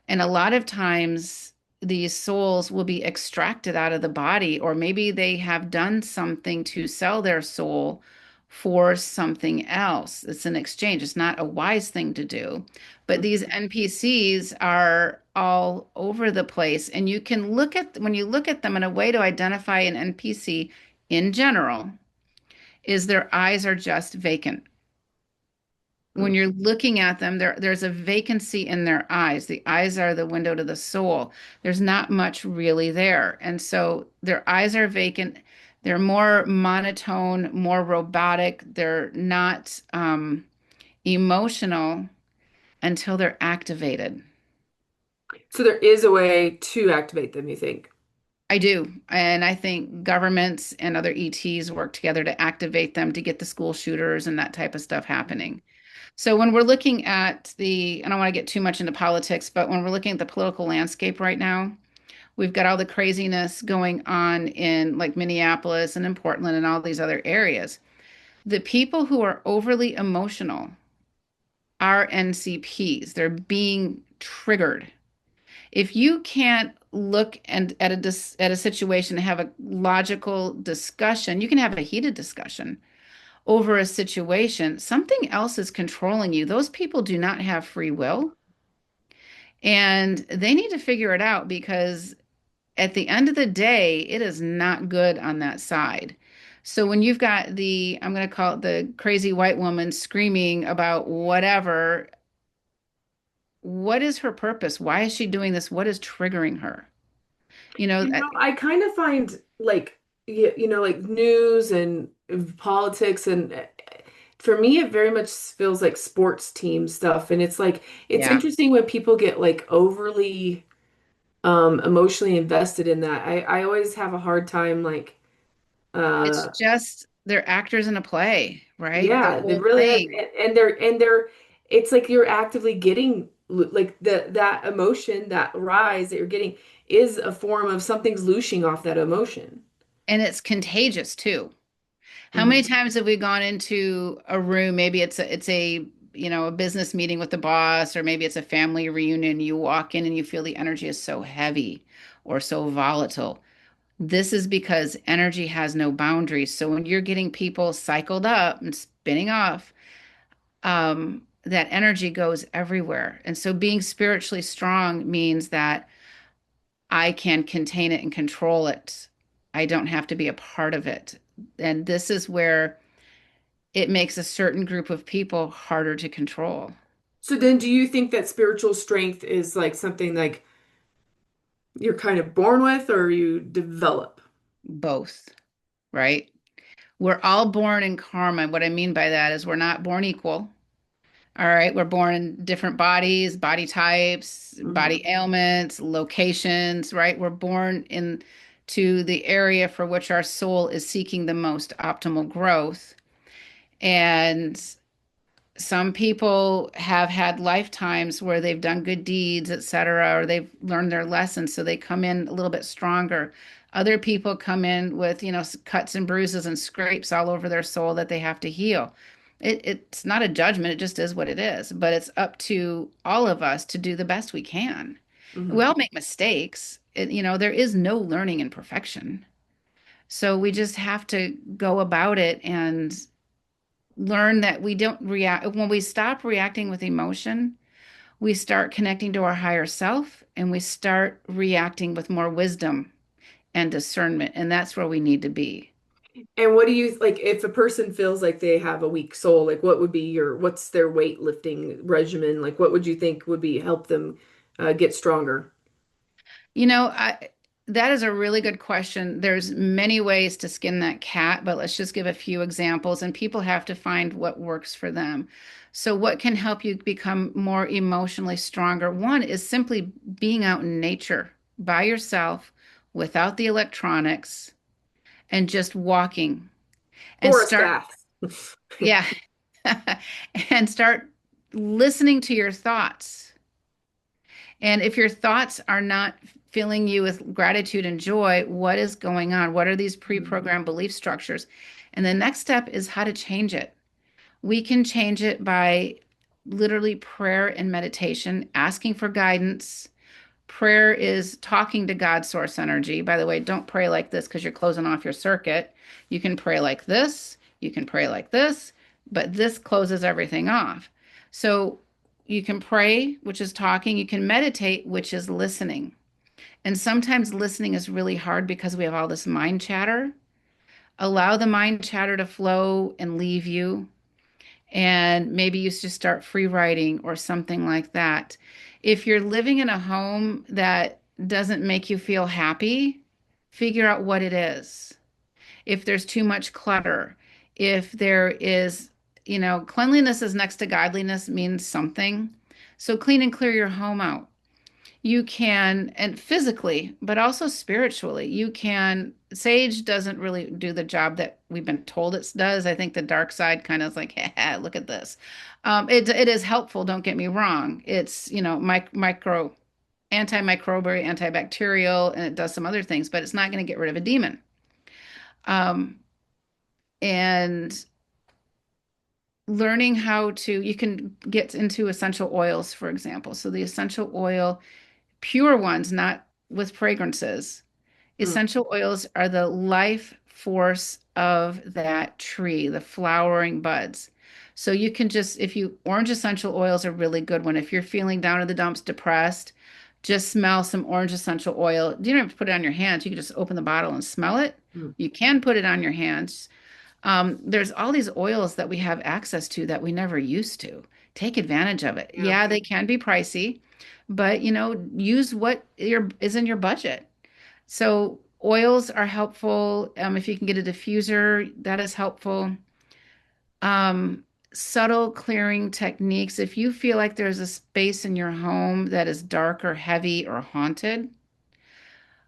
And a lot of times these souls will be extracted out of the body, or maybe they have done something to sell their soul for something else. It's an exchange. It's not a wise thing to do. But these NPCs are all over the place. And you can look at, when you look at them, in a way to identify an NPC in general, is their eyes are just vacant. When you're looking at them, there's a vacancy in their eyes. The eyes are the window to the soul. There's not much really there. And so their eyes are vacant. They're more monotone, more robotic. They're not emotional until they're activated. So there is a way to activate them, you think? I do. And I think governments and other ETs work together to activate them to get the school shooters and that type of stuff happening. So when we're looking at I don't want to get too much into politics, but when we're looking at the political landscape right now, we've got all the craziness going on in like Minneapolis and in Portland and all these other areas. The people who are overly emotional are NCPs. They're being triggered. If you can't look and at a situation and have a logical discussion, you can have a heated discussion over a situation, something else is controlling you. Those people do not have free will, and they need to figure it out because at the end of the day, it is not good on that side. So when you've got I'm going to call it the crazy white woman screaming about whatever, what is her purpose? Why is she doing this? What is triggering her? You know, You know, I kind of find like like news and politics, and for me it very much feels like sports team stuff, and it's like it's yeah. interesting when people get like overly emotionally invested in that. I always have a hard time like It's uh just they're actors in a play, right? The yeah, they whole really are, thing. and they're it's like you're actively getting like that emotion, that rise that you're getting is a form of something's looshing off that emotion. And it's contagious too. How many Mhm. times have we gone into a room? Maybe a business meeting with the boss, or maybe it's a family reunion. You walk in and you feel the energy is so heavy or so volatile. This is because energy has no boundaries. So when you're getting people cycled up and spinning off, that energy goes everywhere. And so being spiritually strong means that I can contain it and control it. I don't have to be a part of it. And this is where it makes a certain group of people harder to control. So then do you think that spiritual strength is like something like you're kind of born with or you develop? Both, right? We're all born in karma. What I mean by that is we're not born equal. All right, we're born in different bodies, body types, Hmm. body ailments, locations, right? We're born into the area for which our soul is seeking the most optimal growth. And some people have had lifetimes where they've done good deeds, et cetera, or they've learned their lessons, so they come in a little bit stronger. Other people come in with, cuts and bruises and scrapes all over their soul that they have to heal. It's not a judgment, it just is what it is. But it's up to all of us to do the best we can. We Hmm. all make mistakes. There is no learning in perfection. So we just have to go about it and learn that we don't react. When we stop reacting with emotion, we start connecting to our higher self and we start reacting with more wisdom and discernment. And that's where we need to be. And what do you like if a person feels like they have a weak soul, like what would be what's their weightlifting regimen? Like what would you think would be help them get stronger? You know, I, that is a really good question. There's many ways to skin that cat, but let's just give a few examples, and people have to find what works for them. So, what can help you become more emotionally stronger? One is simply being out in nature by yourself without the electronics and just walking and Forest start, baths. yeah, and start listening to your thoughts. And if your thoughts are not filling you with gratitude and joy, what is going on? What are these pre-programmed belief structures? And the next step is how to change it. We can change it by literally prayer and meditation, asking for guidance. Prayer is talking to God source energy. By the way, don't pray like this because you're closing off your circuit. You can pray like this, you can pray like this, but this closes everything off. So you can pray, which is talking, you can meditate, which is listening. And sometimes listening is really hard because we have all this mind chatter. Allow the mind chatter to flow and leave you, and maybe you just start free writing or something like that. If you're living in a home that doesn't make you feel happy, figure out what it is. If there's too much clutter, if there is, cleanliness is next to godliness means something. So clean and clear your home out. You can, and physically, but also spiritually, you can. Sage doesn't really do the job that we've been told it does. I think the dark side kind of is like, look at this. It is helpful, don't get me wrong. It's, antimicrobial, antibacterial, and it does some other things, but it's not going to get rid of a demon. Um, and learning how to, you can get into essential oils, for example. So the essential oil, pure ones, not with fragrances. Mm. Essential oils are the life force of that tree, the flowering buds. So you can just, if you, orange essential oils are really good one. If you're feeling down in the dumps, depressed, just smell some orange essential oil. You don't have to put it on your hands. You can just open the bottle and smell it. Mm. You can put it on your hands. There's all these oils that we have access to that we never used to. Take advantage of it. Yeah. Yeah, they can be pricey, but use what is in your budget. So oils are helpful. If you can get a diffuser, that is helpful. Um, Subtle clearing techniques. If you feel like there's a space in your home that is dark or heavy or haunted,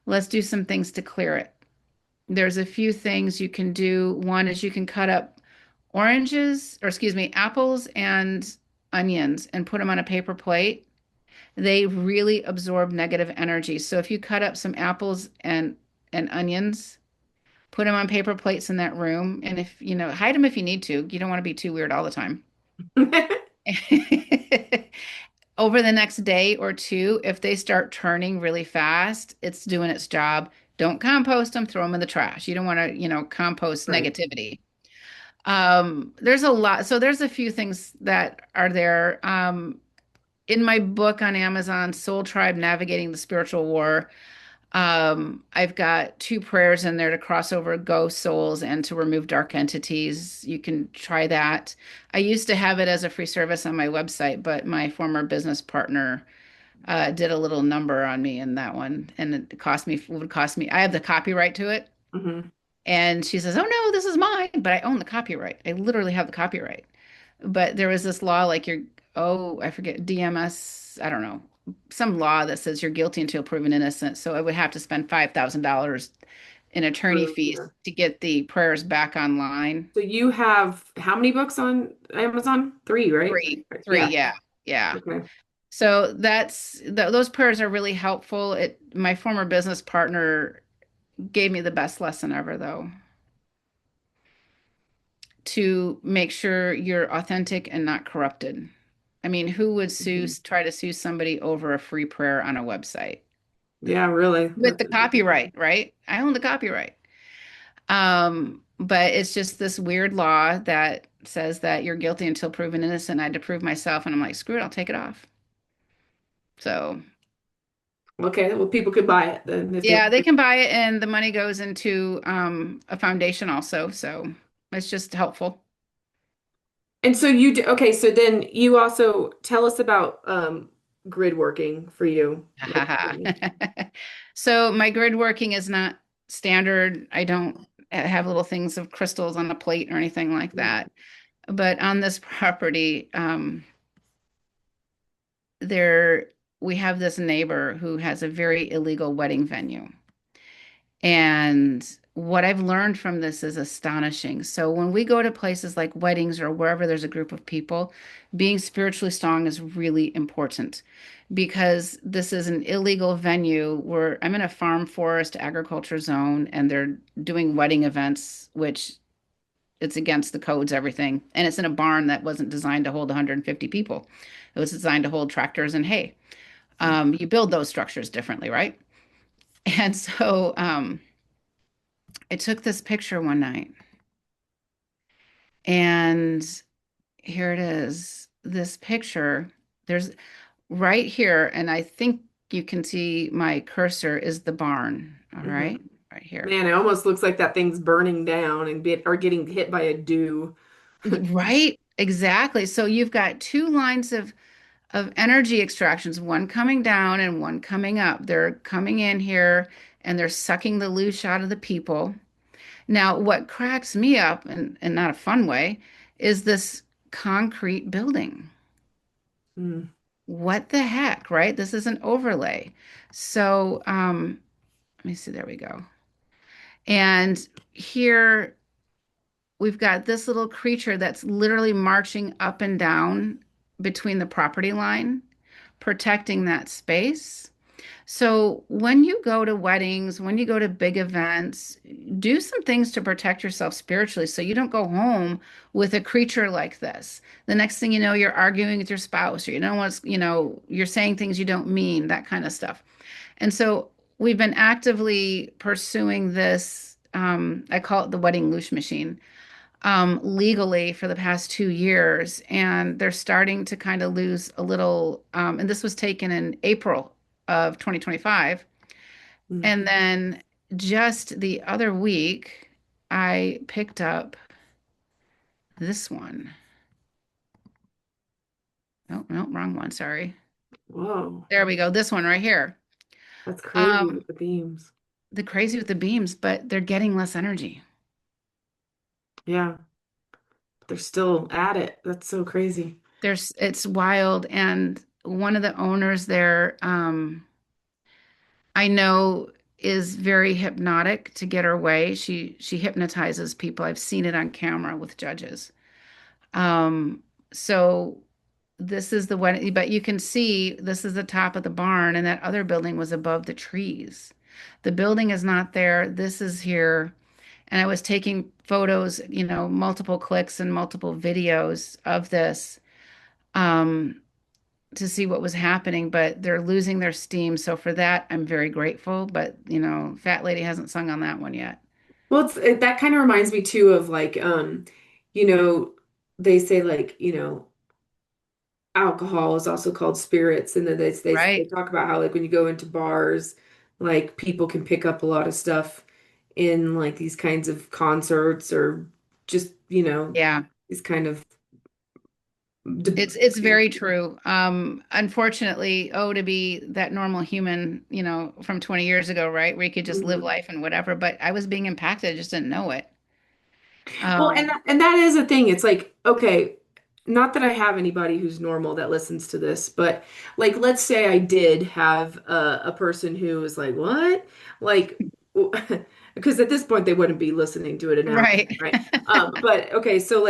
let's do some things to clear it. There's a few things you can do. One is you can cut up oranges, or excuse me, apples and onions and put them on a paper plate. They really absorb negative energy. So if you cut up some apples and onions, put them on paper plates in that room, and if hide them if you need to. You don't want to be too weird all the time. Over the next day or two, if they start turning really fast, it's doing its job. Don't compost them, throw them in the trash. You don't want to, compost Right. negativity. There's a lot. So there's a few things that are there. In my book on Amazon, Soul Tribe Navigating the Spiritual War, I've got two prayers in there to cross over ghost souls and to remove dark entities. You can try that. I used to have it as a free service on my website, but my former business partner did a little number on me in that one, and would cost me. I have the copyright to it, Hmm. and she says, "Oh no, this is mine," but I own the copyright. I literally have the copyright. But there was this law like oh, I forget, DMS, I don't know, some law that says you're guilty until proven innocent. So I would have to spend $5,000 in attorney fees Yeah. to get the prayers back online. So you have how many books on Amazon? Three, right? Three, Yeah. yeah, yeah. Okay. So those prayers are really helpful. My former business partner gave me the best lesson ever, though, to make sure you're authentic and not corrupted. I mean, who would Mhm. try to sue somebody over a free prayer on a website Yeah, really. with That's the copyright, right? I own the copyright. But it's just this weird law that says that you're guilty until proven innocent. I had to prove myself, and I'm like, screw it, I'll take it off. So okay. Well, people could buy it then if they yeah, they want. can buy it, and the money goes into a foundation also. So it's just helpful. And so you do, okay, so then you also tell us about grid working for you. Like So my grid working is not standard. I don't have little things of crystals on a plate or anything like that. But on this property, there we have this neighbor who has a very illegal wedding venue. And what I've learned from this is astonishing. So when we go to places like weddings or wherever there's a group of people, being spiritually strong is really important because this is an illegal venue where I'm in a farm forest agriculture zone and they're doing wedding events, which it's against the codes, everything. And it's in a barn that wasn't designed to hold 150 people. It was designed to hold tractors and hay. You build those structures differently, right? And so I took this picture one night, and here it is. This picture, there's right here, and I think you can see my cursor is the barn. All Mhm. right, right here. Man, it almost looks like that thing's burning down and or getting hit by a dew. Right, exactly. So you've got two lines of energy extractions, one coming down and one coming up. They're coming in here and they're sucking the loosh out of the people. Now, what cracks me up, and not a fun way, is this concrete building. Mm. What the heck, right? This is an overlay. So, let me see, there we go. And here we've got this little creature that's literally marching up and down between the property line, protecting that space. So when you go to weddings, when you go to big events, do some things to protect yourself spiritually so you don't go home with a creature like this. The next thing you know, you're arguing with your spouse, or you know what's, you're saying things you don't mean, that kind of stuff. And so we've been actively pursuing this, I call it the wedding loosh machine, legally for the past 2 years, and they're starting to kind of lose a little. And this was taken in April of 2025. Mm. And then just the other week, I picked up this one. Oh, no, wrong one. Sorry. Whoa. There we go. This one right here. That's crazy Um, with the beams. the crazy with the beams, but they're getting less energy. Yeah. They're still at it. That's so crazy. It's wild. And one of the owners there, I know is very hypnotic to get her way. She hypnotizes people. I've seen it on camera with judges. Um, so this is the one, but you can see this is the top of the barn, and that other building was above the trees. The building is not there. This is here. And I was taking photos, multiple clicks and multiple videos of this. Um, to see what was happening, but they're losing their steam. So for that, I'm very grateful. But Fat Lady hasn't sung on that one yet. Well, that kind of reminds me too of like, you know, they say like, alcohol is also called spirits, and then they Right. talk about how like when you go into bars, like people can pick up a lot of stuff in like these kinds of concerts or just, Yeah. these kind of It's very true. Unfortunately, to be that normal human, from 20 years ago, right, where you could just live Mhm. life and whatever, but I was being impacted, I just didn't know it. Well, Um, and that is a thing. It's like, okay. not that I have anybody who's normal that listens to this, but like, let's say I did have a person who was like, what? Like, because at this point they wouldn't be listening to it an hour, Right. right? But okay, so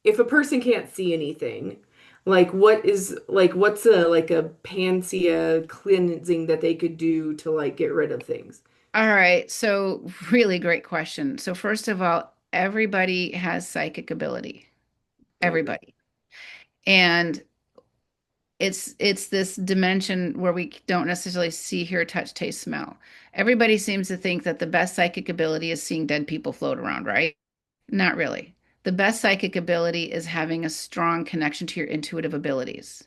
if a person can't see anything, like what's a panacea cleansing that they could do to like get rid of things? All right. So, really great question. So, first of all, everybody has psychic ability. I agree. Everybody. And it's this dimension where we don't necessarily see, hear, touch, taste, smell. Everybody seems to think that the best psychic ability is seeing dead people float around, right? Not really. The best psychic ability is having a strong connection to your intuitive abilities.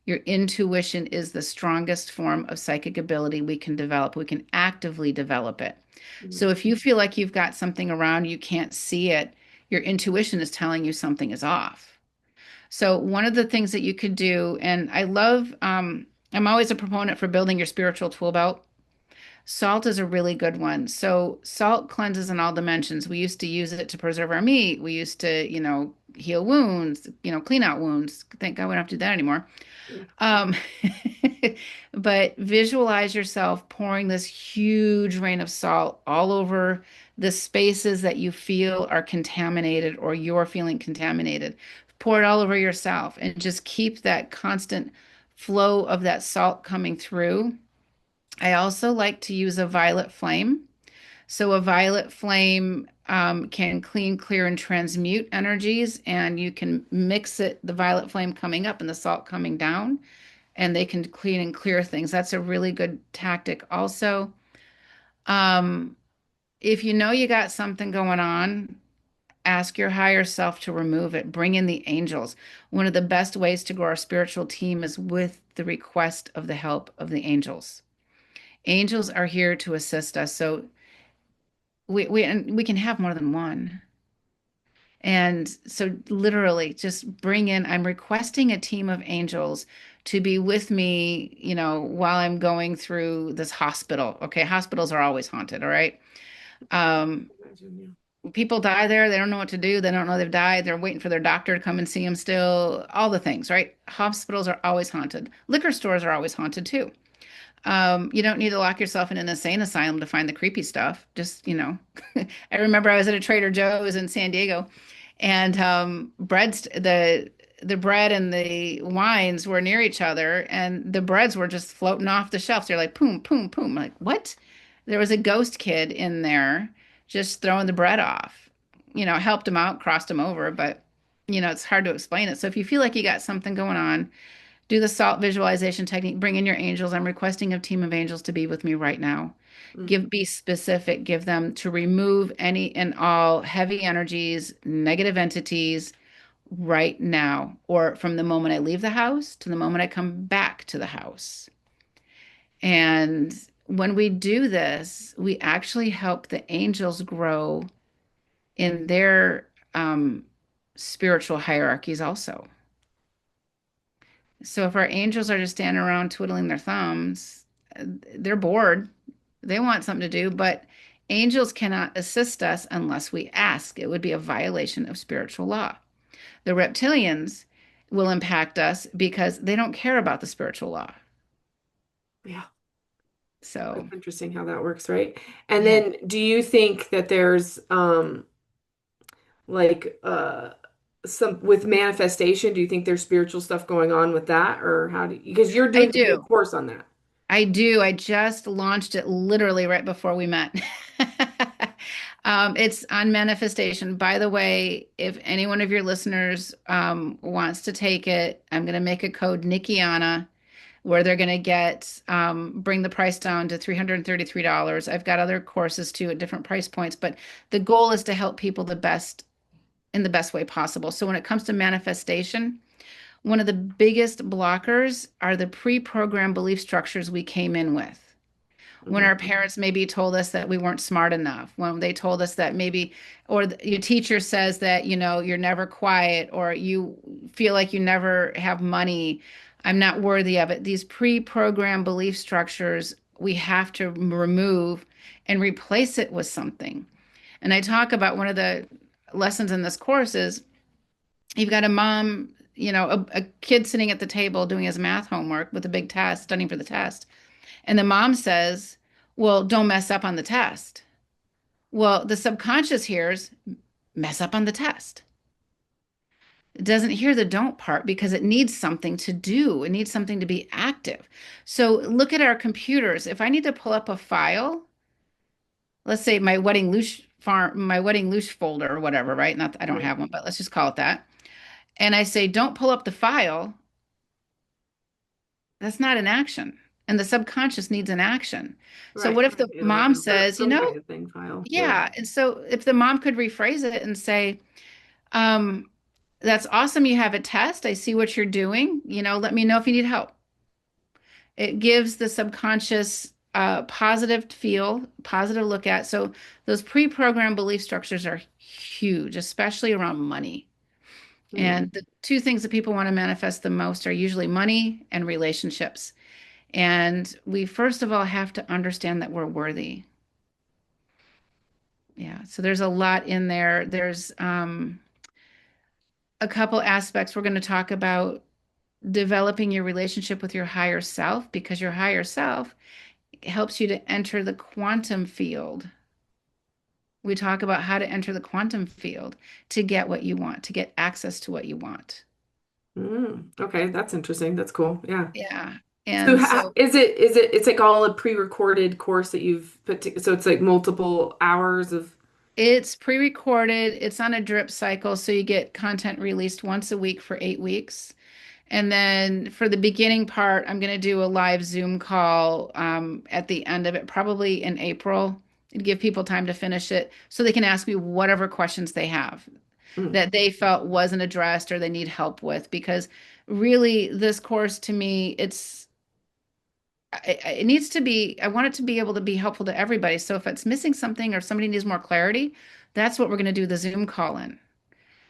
Your intuition is the strongest form of psychic ability we can develop. We can actively develop it. Mhm. So if you feel like you've got something around, you can't see it, your intuition is telling you something is off. So one of the things that you could do, and I'm always a proponent for building your spiritual tool belt. Salt is a really good one. So salt cleanses in all dimensions. We used to use it to preserve our meat. We used to, heal wounds, clean out wounds. Thank God we don't have to do that anymore. Yeah. Um, but visualize yourself pouring this huge rain of salt all over the spaces that you feel are contaminated or you're feeling contaminated. Pour it all over yourself and just keep that constant flow of that salt coming through. I also like to use a violet flame. So a violet flame can clean, clear, and transmute energies, and you can mix it, the violet flame coming up and the salt coming down, and they can clean and clear things. That's a really good tactic. Also, um, if you know you got something going on, ask your higher self to remove it. Bring in the angels. One of the best ways to grow our spiritual team is with the request of the help of the angels. Angels are here to assist us. So and we can have more than one. And so literally just bring in, I'm requesting a team of angels to be with me, while I'm going through this hospital. Okay, hospitals are always haunted, all right? Um, Imagine, yeah. People die there, they don't know what to do, they don't know they've died, they're waiting for their doctor to come and see them still, all the things, right? Hospitals are always haunted. Liquor stores are always haunted too. You don't need to lock yourself in an insane asylum to find the creepy stuff. Just, I remember I was at a Trader Joe's in San Diego, and the bread and the wines were near each other, and the breads were just floating off the shelves. They're like, boom, boom, boom. I'm like, what? There was a ghost kid in there just throwing the bread off. Helped him out, crossed him over, but it's hard to explain it. So if you feel like you got something going on, do the salt visualization technique. Bring in your angels. I'm requesting a team of angels to be with me right now. Mm. Be specific. Give them to remove any and all heavy energies, negative entities right now, or from the moment I leave the house to the moment I come back to the house. And when we do this, we actually help the angels grow in their spiritual hierarchies also. So if our angels are just standing around twiddling their thumbs, they're bored. They want something to do, but angels cannot assist us unless we ask. It would be a violation of spiritual law. The reptilians will impact us because they don't care about the spiritual law. Yeah. So, That's interesting how that works, right? And yeah, then do you think that there's like some with manifestation, do you think there's spiritual stuff going on with that or how do you, because you're I doing the new do. course on that. I do. I just launched it literally right before we met. It's on manifestation. By the way, if any one of your listeners wants to take it, I'm going to make a code Nikiana where they're going to bring the price down to $333. I've got other courses too at different price points, but the goal is to help people in the best way possible. So when it comes to manifestation, one of the biggest blockers are the pre-programmed belief structures we came in with. When Hmm. our parents maybe told us that we weren't smart enough, when they told us that maybe, or your teacher says that, you're never quiet, or you feel like you never have money, I'm not worthy of it. These pre-programmed belief structures we have to remove and replace it with something. And I talk about one of the lessons in this course is You've got a mom, a kid sitting at the table doing his math homework with a big test, studying for the test. And the mom says, well, don't mess up on the test. Well, the subconscious hears mess up on the test. It doesn't hear the don't part because it needs something to do. It needs something to be active. So look at our computers. If I need to pull up a file, let's say my wedding loosh folder or whatever, right? Not that I don't Right. have one, but let's just call it that. And I say, don't pull up the file, that's not an action. And the subconscious needs an action. So Right. what if the Like mom or says, some kind of thing file. Yeah. yeah. And so if the mom could rephrase it and say, um, that's awesome. You have a test. I see what you're doing. Let me know if you need help. It gives the subconscious positive feel, positive look at. So those pre-programmed belief structures are huge, especially around money. Hmm. And the two things that people want to manifest the most are usually money and relationships. And we first of all have to understand that we're worthy. Yeah. So there's a lot in there. There's a couple aspects we're going to talk about developing your relationship with your higher self because your higher self helps you to enter the quantum field. We talk about how to enter the quantum field to get what you want, to get access to what you want. Okay, that's interesting. That's cool. Yeah. Yeah. So And so it's like all a pre-recorded course that you've so it's like multiple hours of it's pre-recorded, it's on a drip cycle, so you get content released once a week for 8 weeks. And then for the beginning part, I'm going to do a live Zoom call at the end of it, probably in April, and give people time to finish it so they can ask me whatever questions they have mm. that they felt wasn't addressed or they need help with. Because really, this course to me, it needs to be, I want it to be able to be helpful to everybody. So if it's missing something or somebody needs more clarity, that's what we're going to do the Zoom call in.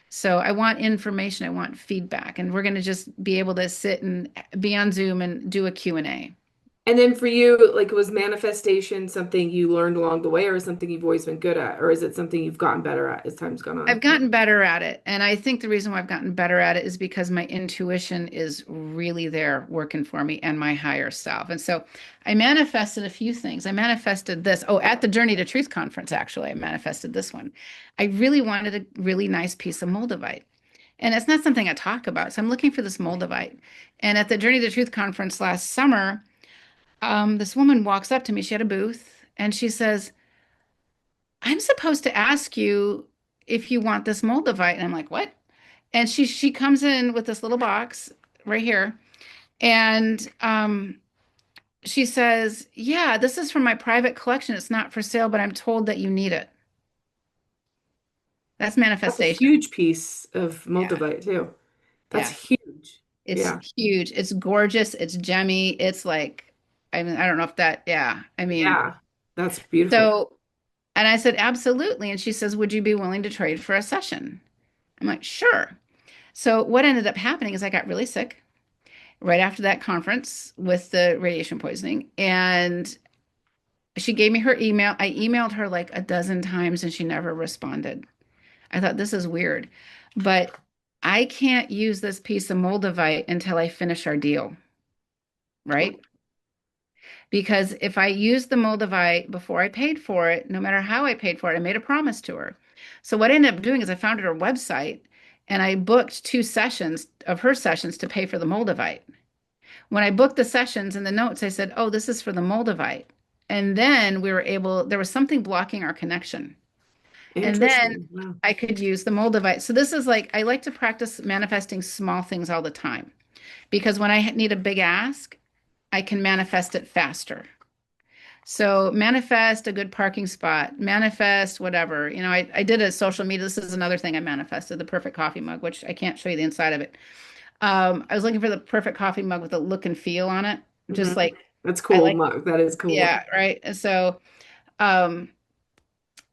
So I want information, I want feedback, and we're going to just be able to sit and be on Zoom and do a Q&A. And then for you, like was manifestation something you learned along the way or is something you've always been good at, or is it something you've gotten better at as time's gone I've on? gotten better at it, and I think the reason why I've gotten better at it is because my intuition is really there working for me and my higher self. And so I manifested a few things. I manifested this. Oh, at the Journey to Truth conference, actually, I manifested this one. I really wanted a really nice piece of moldavite. And it's not something I talk about. So I'm looking for this moldavite. And at the Journey to Truth conference last summer, this woman walks up to me. She had a booth and she says, I'm supposed to ask you if you want this moldavite. And I'm like, what? And she comes in with this little box right here. And she says, yeah, this is from my private collection. It's not for sale, but I'm told that you need it. That's That's a manifestation. huge piece of Yeah. moldavite too. That's Yeah. huge. It's Yeah. huge. It's gorgeous. It's gemmy. It's like, I mean, I don't know if that, yeah. I mean, Yeah. That's beautiful. so, and I said, absolutely. And she says, would you be willing to trade for a session? I'm like, sure. So what ended up happening is I got really sick right after that conference with the radiation poisoning. And she gave me her email. I emailed her like a dozen times and she never responded. I thought this is weird, but I can't use this piece of moldavite until I finish our deal, right? Because if I used the moldavite before I paid for it, no matter how I paid for it, I made a promise to her. So what I ended up doing is I found her website and I booked 2 sessions of her sessions to pay for the moldavite. When I booked the sessions in the notes, I said, "Oh, this is for the moldavite." And then we were able, there was something blocking our connection. And then Interesting. Wow. I could use the moldavite. So this is like, I like to practice manifesting small things all the time because when I need a big ask, I can manifest it faster. So manifest a good parking spot, manifest whatever. I did a social media. This is another thing I manifested, the perfect coffee mug, which I can't show you the inside of it. I was looking for the perfect coffee mug with a look and feel on it. Hmm. Just like That's I cool, like, Mug. That is cool. yeah, right. And so, um,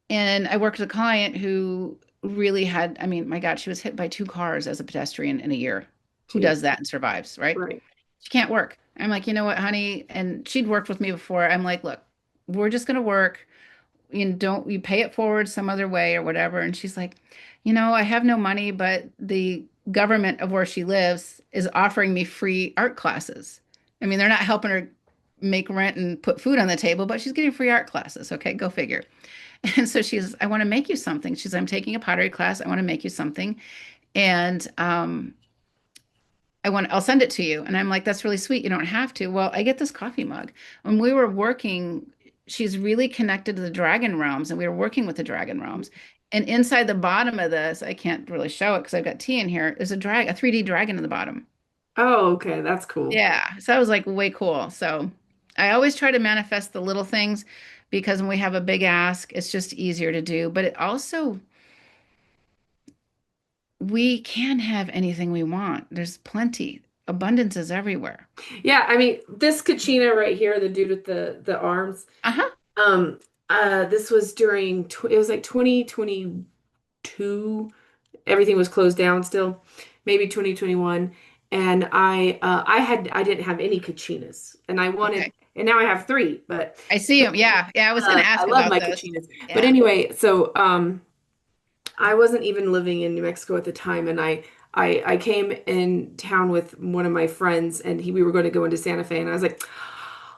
and I worked with a client who really had, I mean, my God, she was hit by 2 cars as a pedestrian in a year. Who does Jeez. that and survives, right? Right. She can't work. I'm like, you know what, honey? And she'd worked with me before. I'm like, look, we're just gonna work. Don't you pay it forward some other way or whatever. And she's like, I have no money, but the government of where she lives is offering me free art classes. I mean, they're not helping her make rent and put food on the table, but she's getting free art classes. Okay, go figure. And so she's, I want to make you something. She's, I'm taking a pottery class. I want to make you something. And I'll send it to you. And I'm like, that's really sweet. You don't have to. Well, I get this coffee mug. When we were working, she's really connected to the dragon realms, and we were working with the dragon realms. And inside the bottom of this, I can't really show it because I've got tea in here, is a 3D dragon in the bottom. Oh, okay, that's cool. Yeah. So I was like, way cool. So I always try to manifest the little things because when we have a big ask, it's just easier to do. But it also, we can have anything we want. There's plenty. Abundance is everywhere. Yeah, I mean, this kachina right here, the dude with the arms, Uh-huh. um, this was during it was like 2022. Everything was closed down still, maybe 2021. And I didn't have any kachinas, and I wanted, Okay. and now I have three, but I see him. Yeah. Yeah. I was going to I ask love about my this. kachinas. But Yeah. anyway, so I wasn't even living in New Mexico at the time, and I came in town with one of my friends, and we were going to go into Santa Fe, and I was like,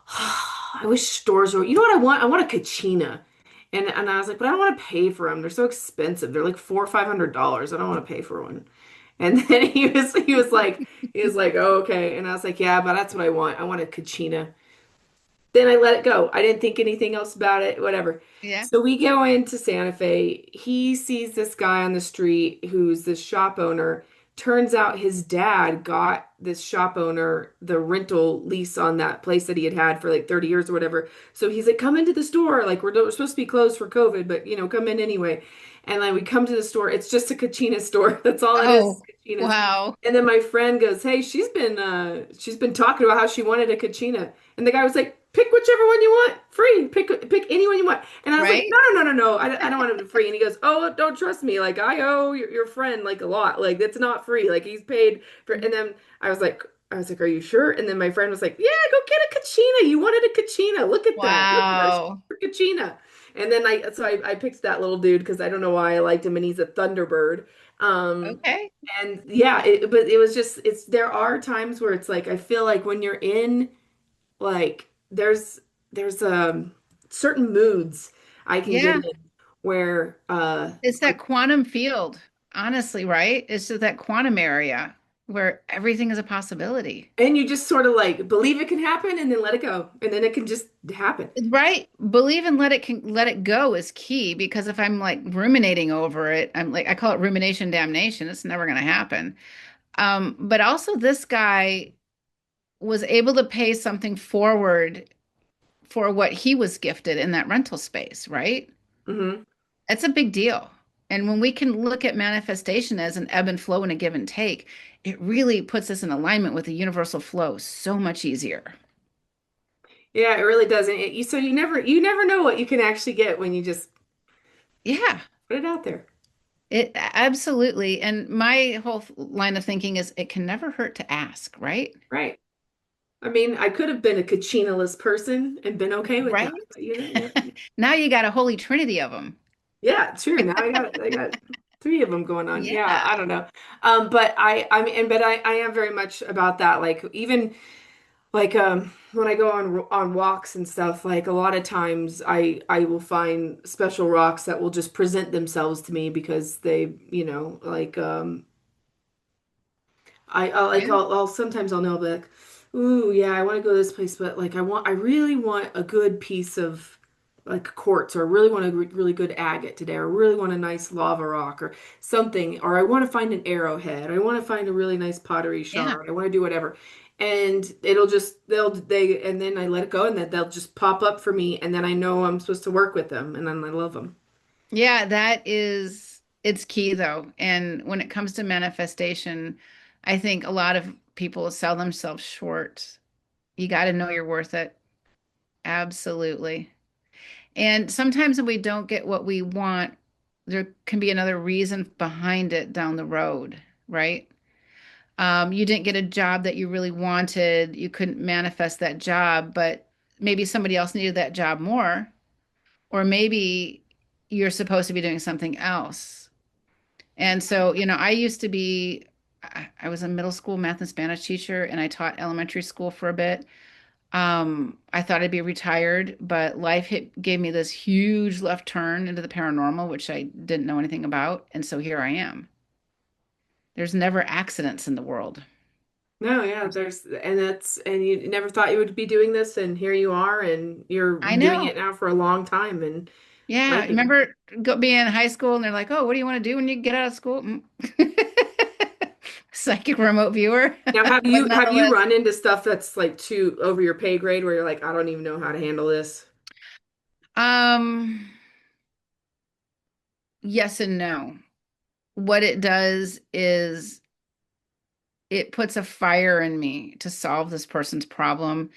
I wish stores were. You know what I want? I want a kachina, and I was like, but I don't want to pay for them. They're so expensive. They're like $400 or $500. I don't want to pay for one. And then he was like, oh, okay, and I was like, yeah, but that's what I want. I want a kachina. Then I let it go. I didn't think anything else about it, whatever. Yeah. So we go into Santa Fe. He sees this guy on the street who's the shop owner. Turns out his dad got this shop owner the rental lease on that place that he had had for like 30 years or whatever. So he's like, come into the store. Like, we're supposed to be closed for COVID, but come in anyway. And then we come to the store. It's just a kachina store. That's all it is, Oh, kachinas. wow. And then my friend goes, hey, she's been talking about how she wanted a kachina. And the guy was like, pick whichever one you want, free. Pick any one you want. And I was like, Right? no, no, no, no, no. I don't want it free. And he goes, oh, don't trust me. Like, I owe your friend like a lot. Like, that's not free. Like, he's paid for. And then I was like, are you sure? And then my friend was like, yeah, go get a kachina. You wanted a kachina. Look at that. Look at that. Wow. Kachina. And then I picked that little dude because I don't know why I liked him, and he's a Thunderbird. Um, Okay. and yeah, but it was just there are times where it's like I feel like when you're in like there's certain moods I can get Yeah. in where It's that quantum field, honestly, right? It's just that quantum area where everything is a possibility. and you just sort of like believe it can happen and then let it go and then it can just happen. Right? Believe and let it go is key because if I'm like ruminating over it, I'm like I call it rumination damnation. It's never going to happen. But also this guy was able to pay something forward for what he was gifted in that rental space, right? Hmm. That's a big deal. And when we can look at manifestation as an ebb and flow and a give and take, it really puts us in alignment with the universal flow so much easier. Yeah, it really does. So you never know what you can actually get when you just Yeah, put it out there. it absolutely. And my whole line of thinking is it can never hurt to ask, right? Right. I mean, I could have been a kachinaless person and been okay with that, Right? but yeah. Now you got a holy trinity of them. Yeah, true. Now I got three of them going on. Yeah, Yeah. I don't know. But I mean, but I am very much about that. Like even like when I go on walks and stuff, like a lot of times I will find special rocks that will just present themselves to me because they, like Yeah. I'll sometimes I'll know like, ooh, yeah, I want to go to this place, but like I really want a good piece of like quartz, or I really want a really good agate today, or I really want a nice lava rock or something, or I want to find an arrowhead, or I want to find a really nice pottery Yeah. shard, I want to do whatever. And and then I let it go, and then they'll just pop up for me, and then I know I'm supposed to work with them, and then I love them. Yeah, it's key though. And when it comes to manifestation, I think a lot of people sell themselves short. You got to know you're worth it. Absolutely. And sometimes when we don't get what we want, there can be another reason behind it down the road, right? You didn't get a job that you really wanted. You couldn't manifest that job, but maybe somebody else needed that job more, or maybe you're supposed to be doing something else. And so, I used to be I was a middle school math and Spanish teacher, and I taught elementary school for a bit. I thought I'd be retired, but gave me this huge left turn into the paranormal, which I didn't know anything about. And so here I am. There's never accidents in the world. No, yeah, and you never thought you would be doing this, and here you are, and you're I doing know. it now for a long time and Yeah. liking it. Remember being in high school and they're like, oh, what do you want to do when you get out of school? Psychic remote viewer. Now, Wasn't on the have you list. run into stuff that's like too over your pay grade where you're like, I don't even know how to handle this? Um, yes and no. What it does is it puts a fire in me to solve this person's problem.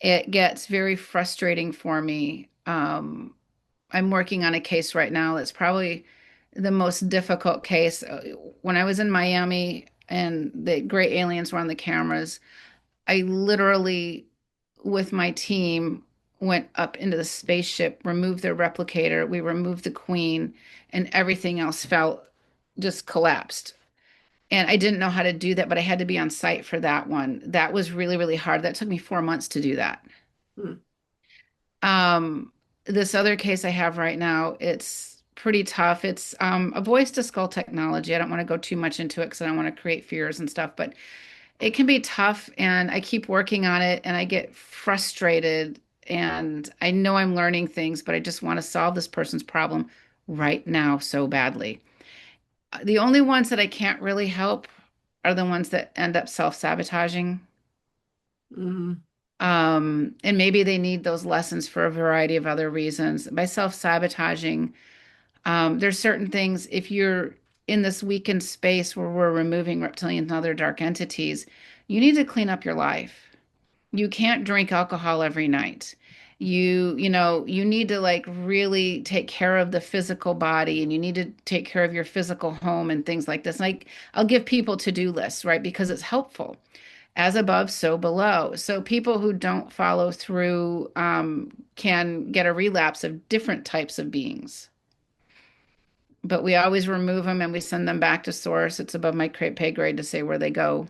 It gets very frustrating for me. I'm working on a case right now that's probably the most difficult case. When I was in Miami and the gray aliens were on the cameras, I literally, with my team, went up into the spaceship, removed their replicator, we removed the queen, and everything else just collapsed. And I didn't know how to do that, but I had to be on site for that one. That was really, really hard. That took me 4 months to do that. Hmm. Um, this other case I have right now, it's pretty tough. It's a voice to skull technology. I don't want to go too much into it because I don't want to create fears and stuff, but it can be tough. And I keep working on it and I get frustrated. And I know I'm learning things, but I just want to solve this person's problem right now so badly. The only ones that I can't really help are the ones that end up self-sabotaging. Hmm. And maybe they need those lessons for a variety of other reasons. By self-sabotaging, there's certain things, if you're in this weakened space where we're removing reptilians and other dark entities, you need to clean up your life. You can't drink alcohol every night. You need to like really take care of the physical body and you need to take care of your physical home and things like this. Like I'll give people to-do lists, right? Because it's helpful as above, so below. So people who don't follow through can get a relapse of different types of beings. But we always remove them and we send them back to source. It's above my pay grade to say where they go.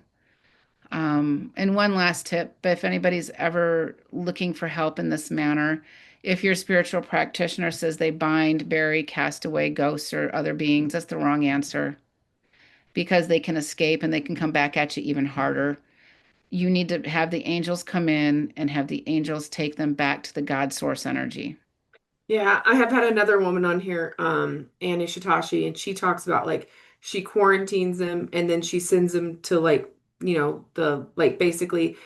And one last tip, if anybody's ever looking for help in this manner, if your spiritual practitioner says they bind, bury, cast away ghosts or other beings, that's the wrong answer because they can escape and they can come back at you even harder. You need to have the angels come in and have the angels take them back to the God source energy. Yeah, I have had another woman on here, Annie Shitashi, and she talks about like she quarantines them and then she sends them to like, the like basically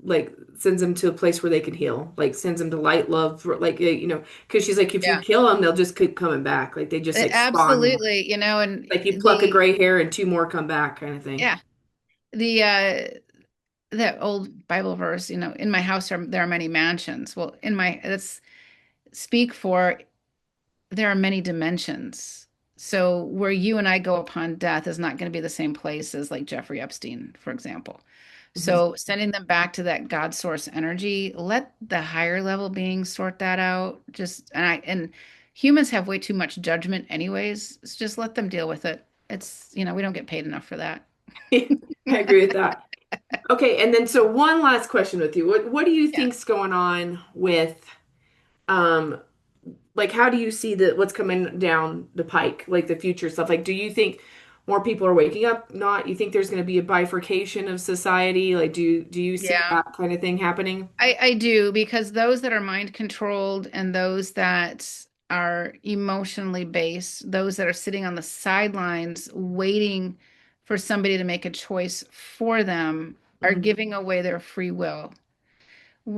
like sends them to a place where they can heal, like sends them to light love, like, because she's like, if you Yeah. kill them, they'll just keep coming back. Like they just like spawn more. Absolutely, and Like you pluck a the gray hair and two more come back kind of thing. yeah, the that old Bible verse, in my house there are many mansions. Well, in my that's speak for there are many dimensions. So where you and I go upon death is not going to be the same place as like Jeffrey Epstein, for example. Mhm. So sending them back to that God source energy, let the higher level beings sort that out. And humans have way too much judgment anyways. So just let them deal with it. We don't get paid enough for that. I agree with that. Okay, and then so one last question with you. What do you Yeah. think's going on with um like how do you see what's coming down the pike, like the future stuff? Like do you think more people are waking up? Not, you think there's going to be a bifurcation of society? Like do you see Yeah. that kind of thing happening? I do because those that are mind controlled and those that are emotionally based, those that are sitting on the sidelines waiting for somebody to make a choice for them, are Hmm. giving away their free will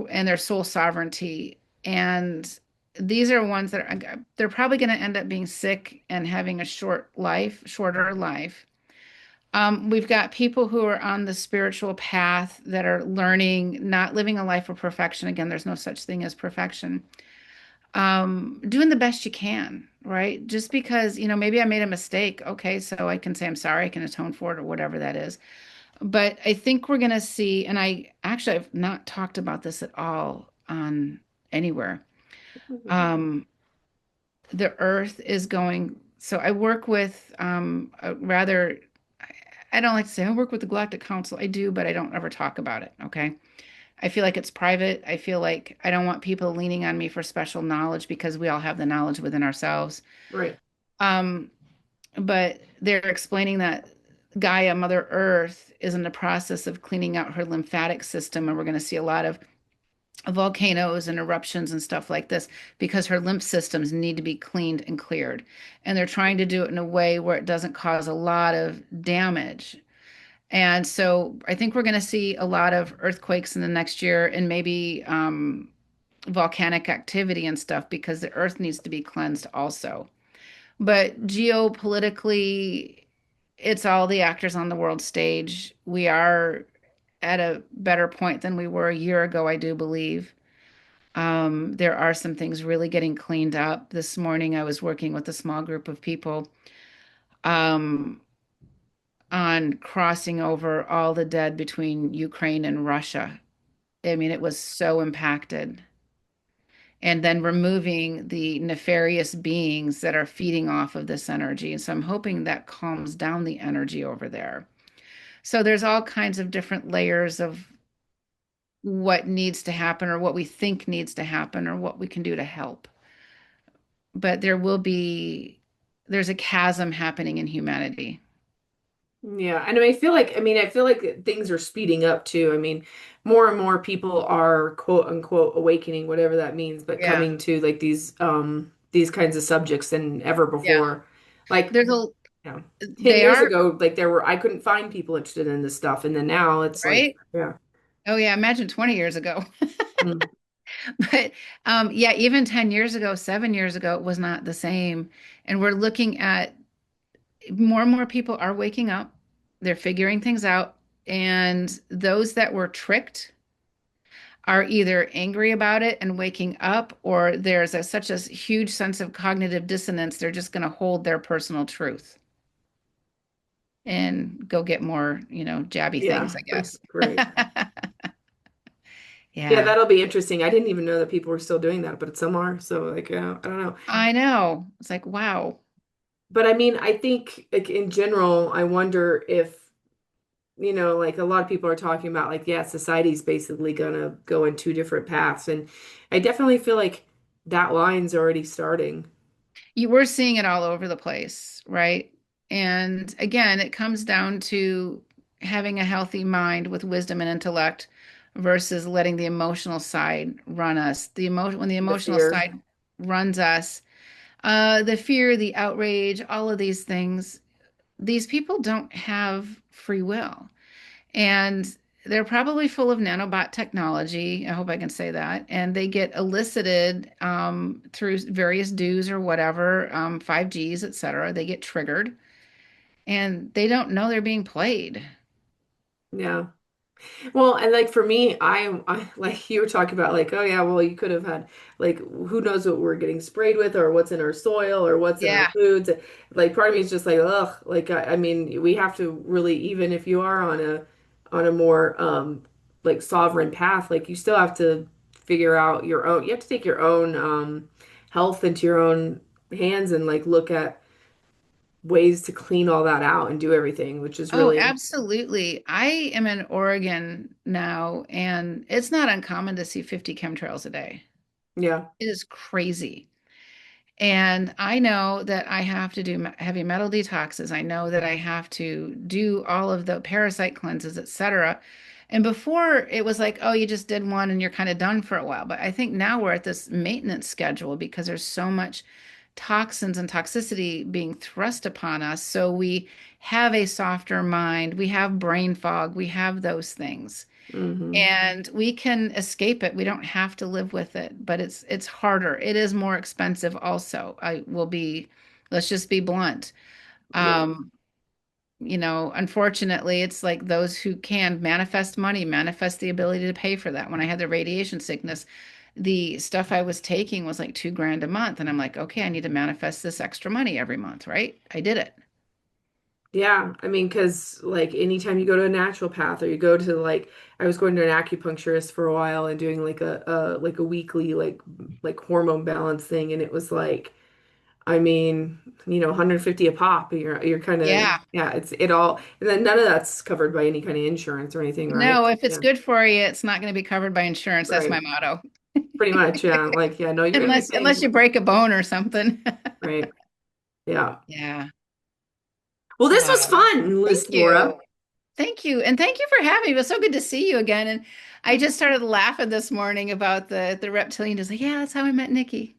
and their soul sovereignty. And these are ones that they're probably going to end up being sick and having a shorter life. We've got people who are on the spiritual path that are learning, not living a life of perfection. Again, there's no such thing as perfection. Doing the best you can, right? Just because, maybe I made a mistake. Okay, so I can say I'm sorry, I can atone for it or whatever that is. But I think we're going to see, and I've not talked about this at all on anywhere. Um, the earth is going, so I work with a rather I don't like to say I work with the Galactic Council. I do, but I don't ever talk about it. Okay. I feel like it's private. I feel like I don't want people leaning on me for special knowledge because we all have the knowledge within ourselves. Right. Um, but they're explaining that Gaia, Mother Earth, is in the process of cleaning out her lymphatic system, and we're going to see a lot of volcanoes and eruptions and stuff like this because her lymph systems need to be cleaned and cleared. And they're trying to do it in a way where it doesn't cause a lot of damage. And so I think we're going to see a lot of earthquakes in the next year and maybe volcanic activity and stuff because the earth needs to be cleansed also. But geopolitically, it's all the actors on the world stage. We are at a better point than we were a year ago, I do believe. There are some things really getting cleaned up. This morning, I was working with a small group of people um, on crossing over all the dead between Ukraine and Russia. I mean, it was so impacted. And then removing the nefarious beings that are feeding off of this energy. And so I'm hoping that calms down the energy over there. So there's all kinds of different layers of what needs to happen or what we think needs to happen or what we can do to help. But there's a chasm happening in humanity. Yeah, and I feel like things are speeding up too. I mean, more and more people are quote unquote awakening, whatever that means, but Yeah. coming to like these kinds of subjects than ever Yeah. before. Like, There's a, you know, 10 they years are, ago, like I couldn't find people interested in this stuff, and then now it's like, right? yeah. Oh yeah, imagine 20 years ago. Mm. But yeah, even 10 years ago, 7 years ago, it was not the same. And we're looking at more and more people are waking up. They're figuring things out. And those that were tricked are either angry about it and waking up, or there's such a huge sense of cognitive dissonance, they're just going to hold their personal truth and go get more, jabby things, Yeah, I guess. great. Yeah, Yeah, that'll be interesting. I didn't even know that people were still doing that, but some are. So like, I don't know. I know. It's like, wow. But I mean, I think like in general, I wonder if, like a lot of people are talking about like, yeah, society's basically gonna go in two different paths. And I definitely feel like that line's already starting. You were seeing it all over the place, right? And again, it comes down to having a healthy mind with wisdom and intellect versus letting the emotional side run us. When the The emotional fear. side runs us, the fear, the outrage, all of these things, these people don't have free will. And they're probably full of nanobot technology. I hope I can say that. And they get elicited through various dues or whatever, 5Gs, et cetera. They get triggered and they don't know they're being played. Yeah. Well, and like for me, I like you were talking about like, oh yeah, well you could have had like who knows what we're getting sprayed with or what's in our soil or what's in our Yeah. foods. Like part of me is just like, ugh, like I mean, we have to really even if you are on a more like sovereign path, like you still have to figure out your own, you have to take your own health into your own hands and like look at ways to clean all that out and do everything, which is Oh, really absolutely. I am in Oregon now, and it's not uncommon to see 50 chemtrails a day. yeah. It is crazy. And I know that I have to do heavy metal detoxes. I know that I have to do all of the parasite cleanses, etc. And before it was like, oh, you just did one and you're kind of done for a while. But I think now we're at this maintenance schedule because there's so much toxins and toxicity being thrust upon us. So we have a softer mind, we have brain fog, we have those things Hmm. and we can escape it. We don't have to live with it, but it's harder. It is more expensive also. Let's just be blunt. Yeah. Um, Unfortunately, it's like those who can manifest money, manifest the ability to pay for that. When I had the radiation sickness, the stuff I was taking was like 2 grand a month. And I'm like, okay, I need to manifest this extra money every month, right? I did it. Yeah, I mean, because like anytime you go to a natural path or you go to like I was going to an acupuncturist for a while and doing like a weekly like hormone balance thing and it was like I mean, 150 a pop. You're kind of, Yeah. yeah, it's it all, and then none of that's covered by any kind of insurance or anything, right? No, if it's Yeah, good for you, it's not going to be covered by insurance. That's my right. motto. Pretty much, yeah. Like, yeah, no, you're gonna be Unless you paying, break a bone or something. right? Yeah. Yeah. Well, this was fun, Thank Liz you. Laura. Thank you. And thank you for having me. It was so good to see you again. And I just started laughing this morning about the reptilian. Just like, yeah, that's how I met Nikki.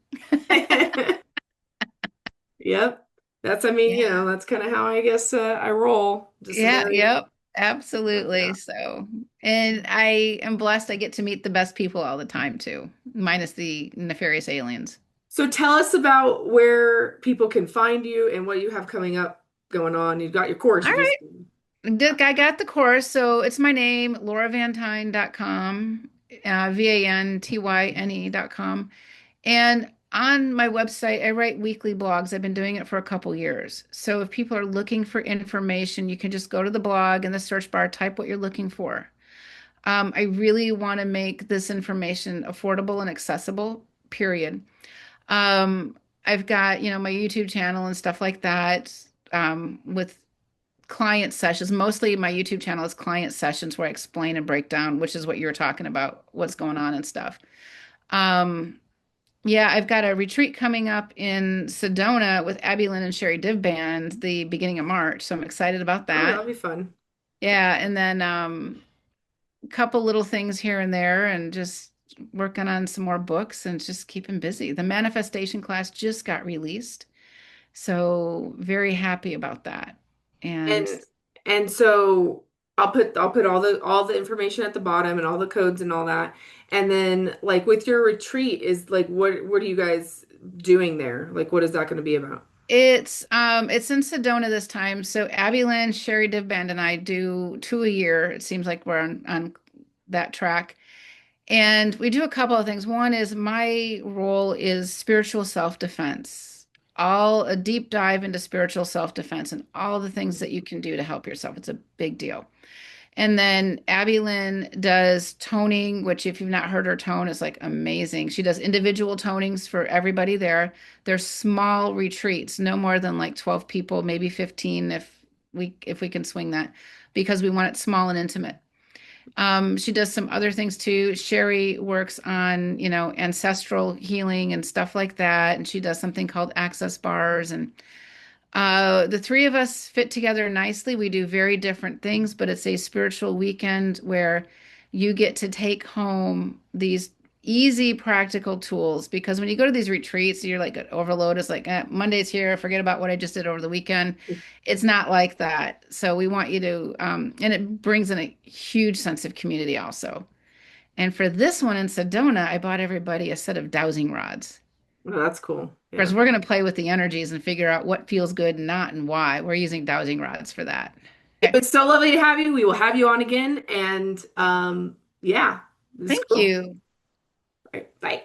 Yep. That's, I mean, Yeah. that's kind of how I guess I roll. Just Yeah, very, yep. Absolutely. yeah. So, and I am blessed I get to meet the best people all the time too, minus the nefarious aliens. So tell us about where people can find you and what you have coming up going on. You've got your course. All You right. just, I got the course. So it's my name, lauravantyne.com, vantyne.com. And on my website, I write weekly blogs. I've been doing it for a couple years. So if people are looking for information, you can just go to the blog in the search bar, type what you're looking for. I really want to make this information affordable and accessible, period. I've got, my YouTube channel and stuff like that, with client sessions. Mostly my YouTube channel is client sessions where I explain and break down, which is what you're talking about, what's going on and stuff. Um, yeah, I've got a retreat coming up in Sedona with Abby Lynn and Sherry Div Band the beginning of March. So I'm excited about oh, that. that'll be fun. Yeah, and then a couple little things here and there and just working on some more books and just keeping busy. The manifestation class just got released. So very happy about that. And And and so I'll put all the information at the bottom and all the codes and all that. And then like with your retreat is like what are you guys doing there? Like what is that going to be about? it's in Sedona this time. So Abby Lynn, Sherry Div Band, and I do two a year. It seems like we're on that track. And we do a couple of things. One is my role is spiritual self-defense, all a deep dive into spiritual self-defense and all the things that you can do to help yourself. It's a big deal. And then Abby Lynn does toning, which if you've not heard her tone is like amazing. She does individual tonings for everybody there. They're small retreats, no more than like 12 people, maybe 15 if we can swing that, because we want it small and intimate. She does some other things too. Sherry works on, ancestral healing and stuff like that. And she does something called access bars. And the three of us fit together nicely. We do very different things, but it's a spiritual weekend where you get to take home these easy, practical tools. Because when you go to these retreats, you're like overload. It's like Monday's here, forget about what I just did over the weekend. It's not like that. So we want you to, and it brings in a huge sense of community also. And for this one in Sedona, I bought everybody a set of dowsing rods. Oh, that's cool. Of course, Yeah. we're going to play with the energies and figure out what feels good and not and why. We're using dowsing rods for that. It Okay. was so lovely to have you. We will have you on again and yeah, this is Thank cool. you. All right, bye.